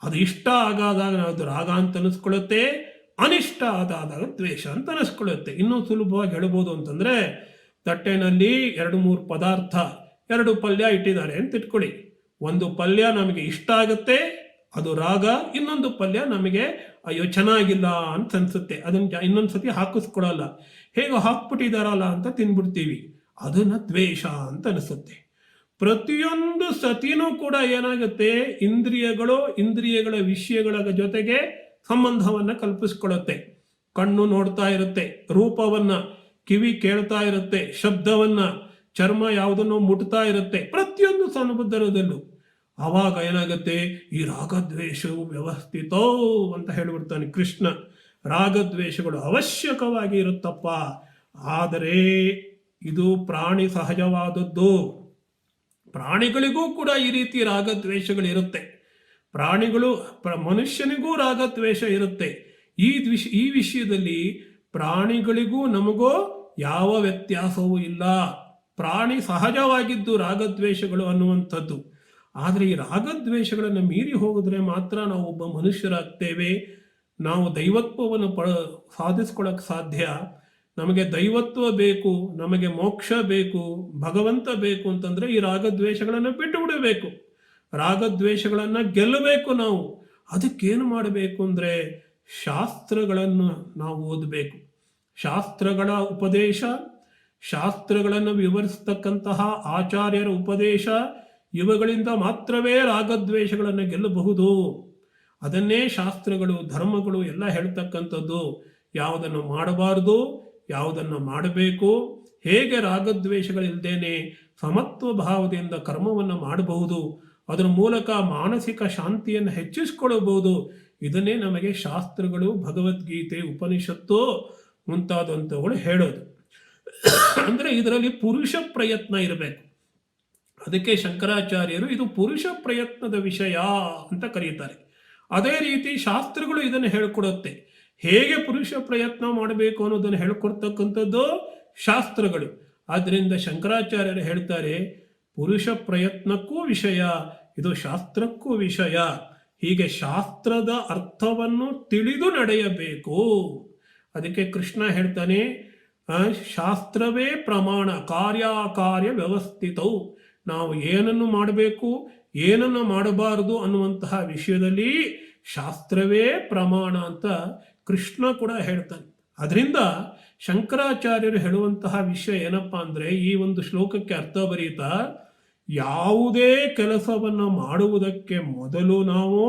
ಅದು ಇಷ್ಟ ಆಗಾದಾಗ ಅದು ರಾಗ ಅಂತ ಅನಿಸ್ಕೊಳ್ಳುತ್ತೆ, ಅನಿಷ್ಟ ಆದಾಗ ದ್ವೇಷ ಅಂತ ಅನಿಸ್ಕೊಳ್ಳುತ್ತೆ. ಇನ್ನೂ ಸುಲಭವಾಗಿ ಹೇಳ್ಬೋದು ಅಂತಂದ್ರೆ, ತಟ್ಟೆನಲ್ಲಿ 2-3 ಪದಾರ್ಥ, 2 ಪಲ್ಯ ಇಟ್ಟಿದ್ದಾರೆ ಅಂತ ಇಟ್ಕೊಳ್ಳಿ. ಒಂದು ಪಲ್ಯ ನಮಗೆ ಇಷ್ಟ ಆಗುತ್ತೆ, ಅದು ರಾಗ. ಇನ್ನೊಂದು ಪಲ್ಯ ನಮಗೆ ಅಯ್ಯೋ ಚೆನ್ನಾಗಿಲ್ಲ ಅಂತ ಅನ್ಸುತ್ತೆ, ಅದನ್ನ ಇನ್ನೊಂದ್ಸತಿ ಹಾಕಿಸ್ಕೊಡಲ್ಲ, ಹೇಗೋ ಹಾಕ್ಬಿಟ್ಟಿದಾರಲ್ಲ ಅಂತ ತಿನ್ಬಿಡ್ತೀವಿ, ಅದನ್ನ ದ್ವೇಷ ಅಂತ ಅನಿಸುತ್ತೆ. ಪ್ರತಿಯೊಂದು ಸತಿನೂ ಕೂಡ ಏನಾಗುತ್ತೆ, ಇಂದ್ರಿಯಗಳ ವಿಷಯಗಳ ಜೊತೆಗೆ ಸಂಬಂಧವನ್ನ ಕಲ್ಪಿಸ್ಕೊಳ್ಳುತ್ತೆ. ಕಣ್ಣು ನೋಡ್ತಾ ಇರುತ್ತೆ ರೂಪವನ್ನ, ಕಿವಿ ಕೇಳ್ತಾ ಇರುತ್ತೆ ಶಬ್ದವನ್ನ, ಚರ್ಮ ಯಾವುದನ್ನು ಮುಟ್ತಾ ಇರುತ್ತೆ, ಪ್ರತಿಯೊಂದು ಸಂದರ್ಭದಲ್ಲೂ. ಆವಾಗ ಏನಾಗುತ್ತೆ, ಈ ರಾಗದ್ವೇಷವು ವ್ಯವಸ್ಥಿತೋ ಅಂತ ಹೇಳಿಬಿಡ್ತಾನೆ ಕೃಷ್ಣ. ರಾಗದ್ವೇಷಗಳು ಅವಶ್ಯಕವಾಗಿ ಇರುತ್ತಪ್ಪ, ಆದರೆ ಇದು ಪ್ರಾಣಿ ಸಹಜವಾದದ್ದು. ಪ್ರಾಣಿಗಳಿಗೂ ಕೂಡ ಈ ರೀತಿ ರಾಗದ್ವೇಷಗಳಿರುತ್ತೆ. ಮನುಷ್ಯನಿಗೂ ರಾಗದ್ವೇಷ ಇರುತ್ತೆ. ಈ ವಿಷಯದಲ್ಲಿ ಪ್ರಾಣಿಗಳಿಗೂ ನಮಗೂ ಯಾವ ವ್ಯತ್ಯಾಸವೂ ಇಲ್ಲ. ಪ್ರಾಣಿ ಸಹಜವಾಗಿದ್ದು ರಾಗದ್ವೇಷಗಳು ಅನ್ನುವಂಥದ್ದು. ಆದರೆ ಈ ರಾಗದ್ವೇಷಗಳನ್ನು ಮೀರಿ ಹೋಗಿದ್ರೆ ಮಾತ್ರ ನಾವು ಒಬ್ಬ ಮನುಷ್ಯರಾಗ್ತೇವೆ. ನಾವು ದೈವತ್ವವನ್ನು ಸಾಧಿಸ್ಕೊಳ್ಳೋಕೆ ಸಾಧ್ಯ. ನಮಗೆ ದೈವತ್ವ ಬೇಕು, ನಮಗೆ ಮೋಕ್ಷ ಬೇಕು, ಭಗವಂತ ಬೇಕು ಅಂತಂದ್ರೆ ಈ ರಾಗದ್ವೇಷಗಳನ್ನು ಬಿಟ್ಟು ಬಿಡಬೇಕು. ರಾಗದ್ವೇಷಗಳನ್ನು ಗೆಲ್ಲಬೇಕು ನಾವು. ಅದಕ್ಕೇನು ಮಾಡಬೇಕು ಅಂದರೆ ಶಾಸ್ತ್ರಗಳನ್ನು ನಾವು ಓದಬೇಕು. ಶಾಸ್ತ್ರಗಳ ಉಪದೇಶ, ಶಾಸ್ತ್ರಗಳನ್ನು ವಿವರಿಸ್ತಕ್ಕಂತಹ ಆಚಾರ್ಯರ ಉಪದೇಶ, ಇವುಗಳಿಂದ ಮಾತ್ರವೇ ರಾಗದ್ವೇಷಗಳನ್ನು ಗೆಲ್ಲಬಹುದು. ಅದನ್ನೇ ಶಾಸ್ತ್ರಗಳು, ಧರ್ಮಗಳು ಎಲ್ಲ ಹೇಳ್ತಕ್ಕಂಥದ್ದು. ಯಾವುದನ್ನು ಮಾಡಬಾರದು, ಯಾವುದನ್ನು ಮಾಡಬೇಕು, ಹೇಗೆ ರಾಗದ್ವೇಷಗಳಿಲ್ಲದೇನೆ ಸಮತ್ವ ಭಾವದಿಂದ ಕರ್ಮವನ್ನು ಮಾಡಬಹುದು, ಅದರ ಮೂಲಕ ಮಾನಸಿಕ ಶಾಂತಿಯನ್ನು ಹೆಚ್ಚಿಸಿಕೊಳ್ಳಬಹುದು. ಇದನ್ನೇ ನಮಗೆ ಶಾಸ್ತ್ರಗಳು, ಭಗವದ್ಗೀತೆ, ಉಪನಿಷತ್ತು ಮುಂತಾದಂಥವುಗಳು ಹೇಳೋದು. ಅಂದರೆ ಇದರಲ್ಲಿ ಪುರುಷ ಪ್ರಯತ್ನ ಇರಬೇಕು. ಅದಕ್ಕೆ ಶಂಕರಾಚಾರ್ಯರು ಇದು ಪುರುಷ ಪ್ರಯತ್ನದ ವಿಷಯ ಅಂತ ಕರೀತಾರೆ. ಅದೇ ರೀತಿ ಶಾಸ್ತ್ರಗಳು ಇದನ್ನು ಹೇಳ್ಕೊಡುತ್ತೆ. ಹೇಗೆ ಪುರುಷ ಪ್ರಯತ್ನ ಮಾಡಬೇಕು ಅನ್ನೋದನ್ನು ಹೇಳ್ಕೊಡ್ತಕ್ಕಂಥದ್ದು ಶಾಸ್ತ್ರಗಳು. ಆದ್ದರಿಂದ ಶಂಕರಾಚಾರ್ಯರು ಹೇಳ್ತಾರೆ, ಪುರುಷ ಪ್ರಯತ್ನಕ್ಕೂ ವಿಷಯ, ಇದು ಶಾಸ್ತ್ರಕ್ಕೂ ವಿಷಯ. ಹೀಗೆ ಶಾಸ್ತ್ರದ ಅರ್ಥವನ್ನು ತಿಳಿದು ನಡೆಯಬೇಕು. ಅದಕ್ಕೆ ಕೃಷ್ಣ ಹೇಳ್ತಾನೆ, ಶಾಸ್ತ್ರವೇ ಪ್ರಮಾಣ, ಕಾರ್ಯಕಾರ್ಯ ವ್ಯವಸ್ಥಿತವು. ನಾವು ಏನನ್ನು ಮಾಡಬೇಕು, ಏನನ್ನು ಮಾಡಬಾರದು ಅನ್ನುವಂತಹ ವಿಷಯದಲ್ಲಿ ಶಾಸ್ತ್ರವೇ ಪ್ರಮಾಣ ಅಂತ ಕೃಷ್ಣ ಕೂಡ ಹೇಳ್ತಾನೆ. ಅದರಿಂದ ಶಂಕರಾಚಾರ್ಯರು ಹೇಳುವಂತಹ ವಿಷಯ ಏನಪ್ಪ ಅಂದರೆ, ಈ ಒಂದು ಶ್ಲೋಕಕ್ಕೆ ಅರ್ಥ ಬರೀತಾ, ಯಾವುದೇ ಕೆಲಸವನ್ನು ಮಾಡುವುದಕ್ಕೆ ಮೊದಲು ನಾವು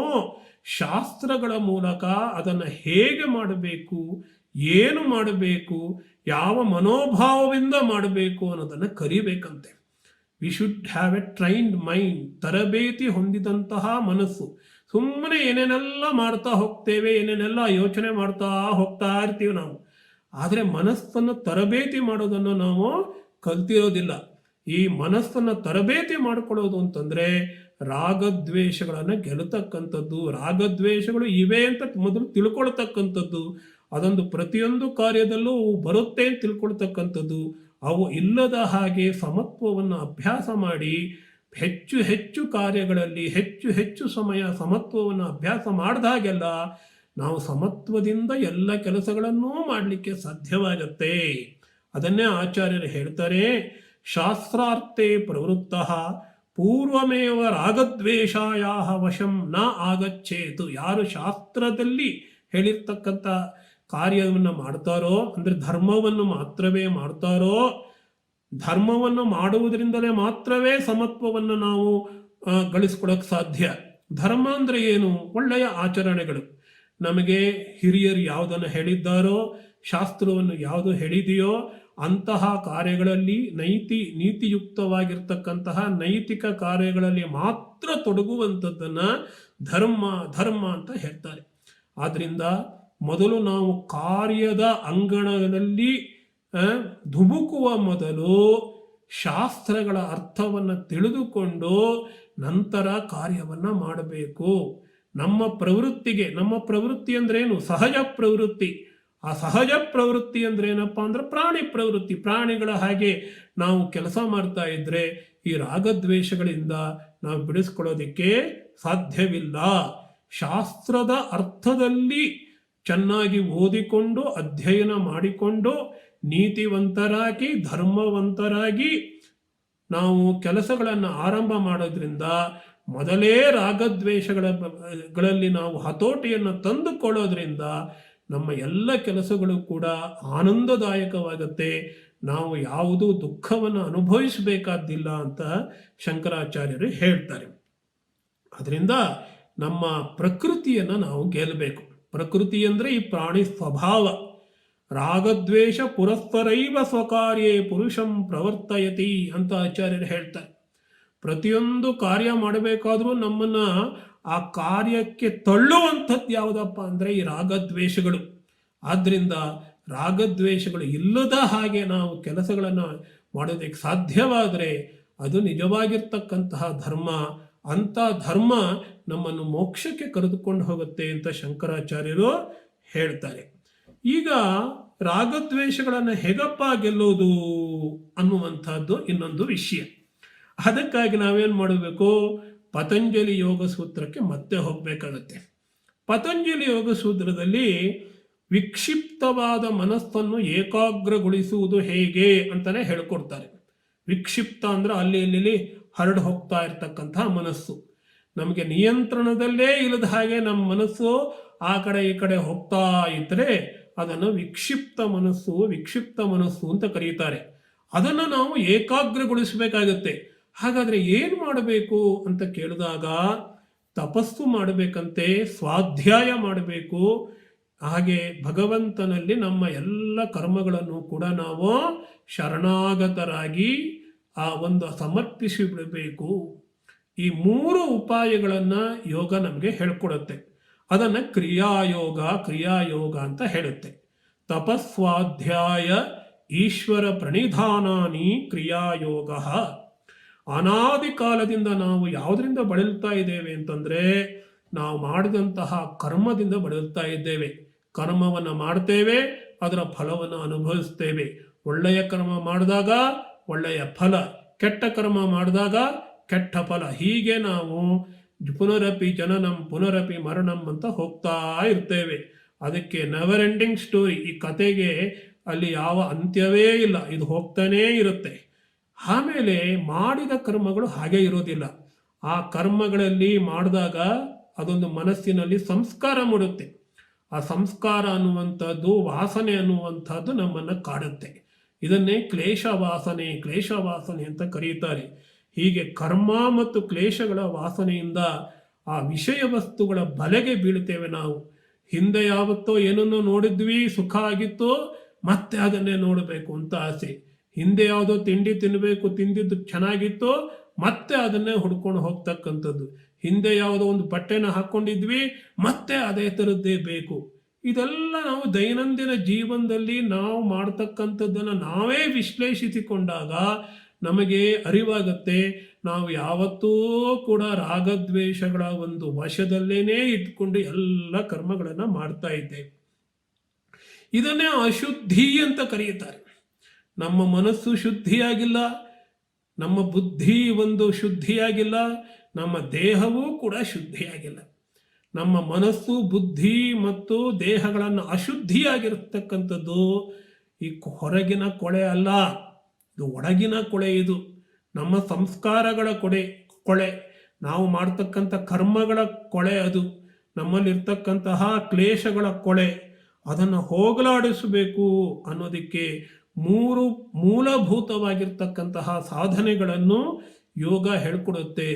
ಶಾಸ್ತ್ರಗಳ ಮೂಲಕ ಅದನ್ನು ಹೇಗೆ ಮಾಡಬೇಕು, ಏನು ಮಾಡಬೇಕು, ಯಾವ ಮನೋಭಾವದಿಂದ ಮಾಡಬೇಕು ಅನ್ನೋದನ್ನು ಕರಿಬೇಕಂತೆ. We should have a trained mind, ತರಬೇತಿ ಹೊಂದಿದಂತಹ ಮನಸ್ಸು. ಸುಮ್ಮನೆ ಏನೇನೆಲ್ಲ ಮಾಡ್ತಾ ಹೋಗ್ತೇವೆ, ಏನೇನೆಲ್ಲ ಯೋಚನೆ ಮಾಡ್ತಾ ಹೋಗ್ತಾ ಇರ್ತೀವಿ ನಾವು. ಆದರೆ ಮನಸ್ಸನ್ನು ತರಬೇತಿ ಮಾಡೋದನ್ನು ನಾವು ಕಲ್ತಿರೋದಿಲ್ಲ. ಈ ಮನಸ್ಸನ್ನು ತರಬೇತಿ ಮಾಡಿಕೊಳ್ಳೋದು ಅಂತಂದರೆ ರಾಗದ್ವೇಷಗಳನ್ನು ಗೆಲ್ಲತಕ್ಕಂಥದ್ದು. ರಾಗದ್ವೇಷಗಳು ಇವೆ ಅಂತ ಮೊದಲು ತಿಳ್ಕೊಳ್ತಕ್ಕಂಥದ್ದು. ಅದೊಂದು ಪ್ರತಿಯೊಂದು ಕಾರ್ಯದಲ್ಲೂ ಬರುತ್ತೆ ಅಂತ ತಿಳ್ಕೊಳ್ತಕ್ಕಂಥದ್ದು. ಅವು ಇಲ್ಲದ ಹಾಗೆ ಸಮತ್ವವನ್ನು ಅಭ್ಯಾಸ ಮಾಡಿ ಹೆಚ್ಚು ಹೆಚ್ಚು ಕಾರ್ಯಗಳಲ್ಲಿ ಹೆಚ್ಚು ಹೆಚ್ಚು ಸಮಯ ಸಮತ್ವವನ್ನು ಅಭ್ಯಾಸ ಮಾಡಿದಾಗೆಲ್ಲ ನಾವು ಸಮತ್ವದಿಂದ ಎಲ್ಲ ಕೆಲಸಗಳನ್ನೂ ಮಾಡಲಿಕ್ಕೆ ಸಾಧ್ಯವಾಗತ್ತೆ. ಅದನ್ನೇ ಆಚಾರ್ಯರು ಹೇಳ್ತಾರೆ, ಶಾಸ್ತ್ರಾರ್ಥೇ ಪ್ರವೃತ್ತ ಪೂರ್ವಮೇವ ರಾಗದ್ವೇಷಾಯ ವಶಂ ನ ಆಗಚ್ಚೇತು. ಯಾರು ಶಾಸ್ತ್ರದಲ್ಲಿ ಹೇಳಿರ್ತಕ್ಕಂಥ ಕಾರ್ಯವನ್ನು ಮಾಡ್ತಾರೋ, ಅಂದರೆ ಧರ್ಮವನ್ನು ಮಾತ್ರವೇ ಮಾಡ್ತಾರೋ, ಧರ್ಮವನ್ನು ಮಾಡುವುದರಿಂದಲೇ ಮಾತ್ರವೇ ಸಮತ್ವವನ್ನು ನಾವು ಗಳಿಸ್ಕೊಳಕ್ಕೆ ಸಾಧ್ಯ. ಧರ್ಮ ಅಂದರೆ ಏನು? ಒಳ್ಳೆಯ ಆಚರಣೆಗಳು. ನಮಗೆ ಹಿರಿಯರು ಯಾವುದನ್ನು ಹೇಳಿದ್ದಾರೋ, ಶಾಸ್ತ್ರವನ್ನು ಯಾವುದು ಹೇಳಿದೆಯೋ ಅಂತಹ ಕಾರ್ಯಗಳಲ್ಲಿ ನೀತಿಯುಕ್ತವಾಗಿರ್ತಕ್ಕಂತಹ ನೈತಿಕ ಕಾರ್ಯಗಳಲ್ಲಿ ಮಾತ್ರ ತೊಡಗುವಂಥದ್ದನ್ನು ಧರ್ಮ ಅಂತ ಹೇಳ್ತಾರೆ. ಆದ್ದರಿಂದ ಮೊದಲು ನಾವು ಕಾರ್ಯದ ಅಂಗಣದಲ್ಲಿ ಧುಮುಕುವ ಮೊದಲು ಶಾಸ್ತ್ರಗಳ ಅರ್ಥವನ್ನು ತಿಳಿದುಕೊಂಡು ನಂತರ ಕಾರ್ಯವನ್ನು ಮಾಡಬೇಕು. ನಮ್ಮ ಪ್ರವೃತ್ತಿ ಅಂದ್ರೇನು? ಸಹಜ ಪ್ರವೃತ್ತಿ. ಆ ಸಹಜ ಪ್ರವೃತ್ತಿ ಅಂದ್ರೆ ಏನಪ್ಪ ಅಂದ್ರೆ ಪ್ರಾಣಿ ಪ್ರವೃತ್ತಿ. ಪ್ರಾಣಿಗಳ ಹಾಗೆ ನಾವು ಕೆಲಸ ಮಾಡ್ತಾ ಇದ್ರೆ ಈ ರಾಗದ್ವೇಷಗಳಿಂದ ನಾವು ಬಿಡಿಸ್ಕೊಳ್ಳೋದಿಕ್ಕೆ ಸಾಧ್ಯವಿಲ್ಲ. ಶಾಸ್ತ್ರದ ಅರ್ಥದಲ್ಲಿ ಚೆನ್ನಾಗಿ ಓದಿಕೊಂಡು ಅಧ್ಯಯನ ಮಾಡಿಕೊಂಡು ನೀತಿವಂತರಾಗಿ ಧರ್ಮವಂತರಾಗಿ ನಾವು ಕೆಲಸಗಳನ್ನು ಆರಂಭ ಮಾಡೋದ್ರಿಂದ ಮೊದಲೇ ರಾಗದ್ವೇಷಗಳಲ್ಲಿ ನಾವು ಹತೋಟಿಯನ್ನು ತಂದುಕೊಳ್ಳೋದ್ರಿಂದ ನಮ್ಮ ಎಲ್ಲ ಕೆಲಸಗಳು ಕೂಡ ಆನಂದದಾಯಕವಾಗುತ್ತೆ. ನಾವು ಯಾವುದೂ ದುಃಖವನ್ನು ಅನುಭವಿಸಬೇಕಾದ್ದಿಲ್ಲ ಅಂತ ಶಂಕರಾಚಾರ್ಯರು ಹೇಳ್ತಾರೆ. ಅದರಿಂದ ನಮ್ಮ ಪ್ರಕೃತಿಯನ್ನು ನಾವು ಗೆಲ್ಲಬೇಕು. ಪ್ರಕೃತಿ ಅಂದರೆ ಈ ಪ್ರಾಣಿ ಸ್ವಭಾವ. ರಾಗದ್ವೇಷ ಪುರಸ್ಪರೈವ ಸ್ವಕಾರ್ಯೇ ಪುರುಷಂ ಪ್ರವರ್ತಯತಿ ಅಂತ ಆಚಾರ್ಯರು ಹೇಳ್ತಾರೆ. ಪ್ರತಿಯೊಂದು ಕಾರ್ಯ ಮಾಡಬೇಕಾದ್ರೂ ನಮ್ಮನ್ನು ಆ ಕಾರ್ಯಕ್ಕೆ ತಳ್ಳುವಂಥದ್ದು ಯಾವುದಪ್ಪ ಅಂದರೆ ಈ ರಾಗದ್ವೇಷಗಳು. ಆದ್ದರಿಂದ ರಾಗದ್ವೇಷಗಳು ಇಲ್ಲದ ಹಾಗೆ ನಾವು ಕೆಲಸಗಳನ್ನು ಮಾಡೋದಕ್ಕೆ ಸಾಧ್ಯವಾದರೆ ಅದು ನಿಜವಾಗಿರ್ತಕ್ಕಂತಹ ಧರ್ಮ. ಅಂಥ ಧರ್ಮ ನಮ್ಮನ್ನು ಮೋಕ್ಷಕ್ಕೆ ಕರೆದುಕೊಂಡು ಹೋಗುತ್ತೆ ಅಂತ ಶಂಕರಾಚಾರ್ಯರು ಹೇಳ್ತಾರೆ. ಈಗ ರಾಗದ್ವೇಷಗಳನ್ನು ಹೇಗಪ್ಪ ಗೆಲ್ಲೋದು ಅನ್ನುವಂಥದ್ದು ಇನ್ನೊಂದು ವಿಷಯ. ಅದಕ್ಕಾಗಿ ನಾವೇನು ಮಾಡಬೇಕು? ಪತಂಜಲಿ ಯೋಗ ಸೂತ್ರಕ್ಕೆ ಮತ್ತೆ ಹೋಗಬೇಕಾಗತ್ತೆ. ಪತಂಜಲಿ ಯೋಗ ಸೂತ್ರದಲ್ಲಿ ವಿಕ್ಷಿಪ್ತವಾದ ಮನಸ್ಸನ್ನು ಏಕಾಗ್ರಗೊಳಿಸುವುದು ಹೇಗೆ ಅಂತಾನೆ ಹೇಳ್ಕೊಡ್ತಾರೆ. ವಿಕ್ಷಿಪ್ತ ಅಂದ್ರೆ ಅಲ್ಲಿ ಹರಡು ಹೋಗ್ತಾ ಇರ್ತಕ್ಕಂತಹ ಮನಸ್ಸು. ನಮಗೆ ನಿಯಂತ್ರಣದಲ್ಲೇ ಇಲ್ಲದ ಹಾಗೆ ನಮ್ಮ ಮನಸ್ಸು ಆ ಕಡೆ ಈ ಕಡೆ ಹೋಗ್ತಾ ಇದ್ದರೆ ಅದನ್ನು ವಿಕ್ಷಿಪ್ತ ಮನಸ್ಸು ಅಂತ ಕರೀತಾರೆ. ಅದನ್ನು ನಾವು ಏಕಾಗ್ರಗೊಳಿಸಬೇಕಾಗತ್ತೆ. ಹಾಗಾದರೆ ಏನು ಮಾಡಬೇಕು ಅಂತ ಕೇಳಿದಾಗ ತಪಸ್ಸು ಮಾಡಬೇಕಂತೆ, ಸ್ವಾಧ್ಯಾಯ ಮಾಡಬೇಕು. ಹಾಗೆ ಭಗವಂತನಲ್ಲಿ ನಮ್ಮ ಎಲ್ಲ ಕರ್ಮಗಳನ್ನು ಕೂಡ ನಾವು ಶರಣಾಗತರಾಗಿ ಸಮರ್ಪಿಸಿ ಬಿಡಬೇಕು. ಈ 3 ಉಪಾಯಗಳನ್ನು ಯೋಗ ನಮಗೆ ಹೇಳ್ಕೊಡುತ್ತೆ. ಅದನ್ನು ಕ್ರಿಯಾಯೋಗ ಅಂತ ಹೇಳುತ್ತೆ. ತಪಸ್ವಾಧ್ಯಾಯ ಈಶ್ವರ ಪ್ರಣಿಧಾನಾನಿ ಕ್ರಿಯಾಯೋಗ. ಅನಾದಿ ಕಾಲದಿಂದ ನಾವು ಯಾವುದರಿಂದ ಬಳಲ್ತಾ ಇದ್ದೇವೆ ಅಂತಂದರೆ ನಾವು ಮಾಡಿದಂತಹ ಕರ್ಮದಿಂದ ಬಳಲ್ತಾ ಇದ್ದೇವೆ. ಕರ್ಮವನ್ನು ಮಾಡ್ತೇವೆ, ಅದರ ಫಲವನ್ನು ಅನುಭವಿಸ್ತೇವೆ. ಒಳ್ಳೆಯ ಕರ್ಮ ಮಾಡಿದಾಗ ಒಳ್ಳೆಯ ಫಲ, ಕೆಟ್ಟ ಕರ್ಮ ಮಾಡಿದಾಗ ಕೆಟ್ಟ ಫಲ. ಹೀಗೆ ನಾವು ಪುನರಪಿ ಜನನಂ ಪುನರಪಿ ಮರಣಂ ಅಂತ ಹೋಗ್ತಾ ಇರ್ತೇವೆ. ಅದಕ್ಕೆ ನೆವರ್ ಎಂಡಿಂಗ್ ಸ್ಟೋರಿ. ಈ ಕತೆಗೆ ಅಲ್ಲಿ ಯಾವ ಅಂತ್ಯವೇ ಇಲ್ಲ, ಇದು ಹೋಗ್ತಾನೇ ಇರುತ್ತೆ. ಆಮೇಲೆ ಮಾಡಿದ ಕರ್ಮಗಳು ಹಾಗೆ ಇರೋದಿಲ್ಲ. ಆ ಕರ್ಮಗಳಲ್ಲಿ ಮಾಡಿದಾಗ ಅದೊಂದು ಮನಸ್ಸಿನಲ್ಲಿ ಸಂಸ್ಕಾರ ಮೂಡುತ್ತೆ. ಆ ಸಂಸ್ಕಾರ ಅನ್ನುವಂಥದ್ದು, ವಾಸನೆ ಅನ್ನುವಂಥದ್ದು ನಮ್ಮನ್ನು ಕಾಡುತ್ತೆ. ಇದನ್ನೇ ಕ್ಲೇಶ ವಾಸನೆ ಅಂತ ಕರೀತಾರೆ. ಹೀಗೆ ಕರ್ಮ ಮತ್ತು ಕ್ಲೇಶಗಳ ವಾಸನೆಯಿಂದ ಆ ವಿಷಯ ವಸ್ತುಗಳ ಬಲೆಗೆ ಬೀಳ್ತೇವೆ ನಾವು. ಹಿಂದೆ ಯಾವತ್ತೋ ಏನನ್ನೋ ನೋಡಿದ್ವಿ, ಸುಖ ಆಗಿತ್ತೋ, ಮತ್ತೆ ಅದನ್ನೇ ನೋಡಬೇಕು ಅಂತ ಆಸೆ. ಹಿಂದೆ ಯಾವುದೋ ತಿಂಡಿ ತಿನ್ನಬೇಕು, ತಿಂದಿದ್ದು ಚೆನ್ನಾಗಿತ್ತೋ, ಮತ್ತೆ ಅದನ್ನೇ ಹುಡ್ಕೊಂಡು ಹೋಗ್ತಕ್ಕಂಥದ್ದು. ಹಿಂದೆ ಯಾವುದೋ ಒಂದು ಬಟ್ಟೆನ ಹಾಕ್ಕೊಂಡಿದ್ವಿ, ಮತ್ತೆ ಅದೇ ಥರದ್ದೇ ಬೇಕು. ಇದೆಲ್ಲ ನಾವು ದೈನಂದಿನ ಜೀವನದಲ್ಲಿ ನಾವು ಮಾಡ್ತಕ್ಕಂಥದ್ದನ್ನು ನಾವೇ ವಿಶ್ಲೇಷಿಸಿಕೊಂಡಾಗ ನಮಗೆ ಅರಿವಾಗುತ್ತೆ, ನಾವು ಯಾವತ್ತೂ ಕೂಡ ರಾಗದ್ವೇಷಗಳ ಒಂದು ವಶದಲ್ಲೇನೇ ಇಟ್ಕೊಂಡು ಎಲ್ಲ ಕರ್ಮಗಳನ್ನು ಮಾಡ್ತಾ ಇದ್ದೇವೆ. ಇದನ್ನೇ ಅಶುದ್ಧಿ ಅಂತ ಕರೆಯುತ್ತಾರೆ. ನಮ್ಮ ಮನಸ್ಸು ಶುದ್ಧಿಯಾಗಿಲ್ಲ, ನಮ್ಮ ಬುದ್ಧಿ ಶುದ್ಧಿಯಾಗಿಲ್ಲ, ನಮ್ಮ ದೇಹವೂ ಕೂಡ ಶುದ್ಧಿಯಾಗಿಲ್ಲ. ನಮ್ಮ ಮನಸ್ಸು, ಬುದ್ಧಿ ಮತ್ತು ದೇಹಗಳನ್ನು ಅಶುದ್ಧಿಯಾಗಿರ್ತಕ್ಕಂಥದ್ದು ಈ ಹೊರಗಿನ ಕೊಳೆ ಅಲ್ಲ, ಇದು ಒಳಗಿನ ಕೊಳೆ. ಇದು ನಮ್ಮ ಸಂಸ್ಕಾರಗಳ ಕೊಳೆ, ನಾವು ಮಾಡ್ತಕ್ಕಂಥ ಕರ್ಮಗಳ ಕೊಳೆ. ಅದು ನಮ್ಮಲ್ಲಿರ್ತಕ್ಕಂತಹ ಕ್ಲೇಶಗಳ ಕೊಳೆ. ಅದನ್ನು ಹೋಗಲಾಡಿಸಬೇಕು ಅನ್ನೋದಕ್ಕೆ 3 ಮೂಲಭೂತವಾಗಿರ್ತಕ್ಕಂತಹ ಸಾಧನೆಗಳನ್ನು ಯೋಗ ಹೇಳ್ಕೊಡುತ್ತೆ.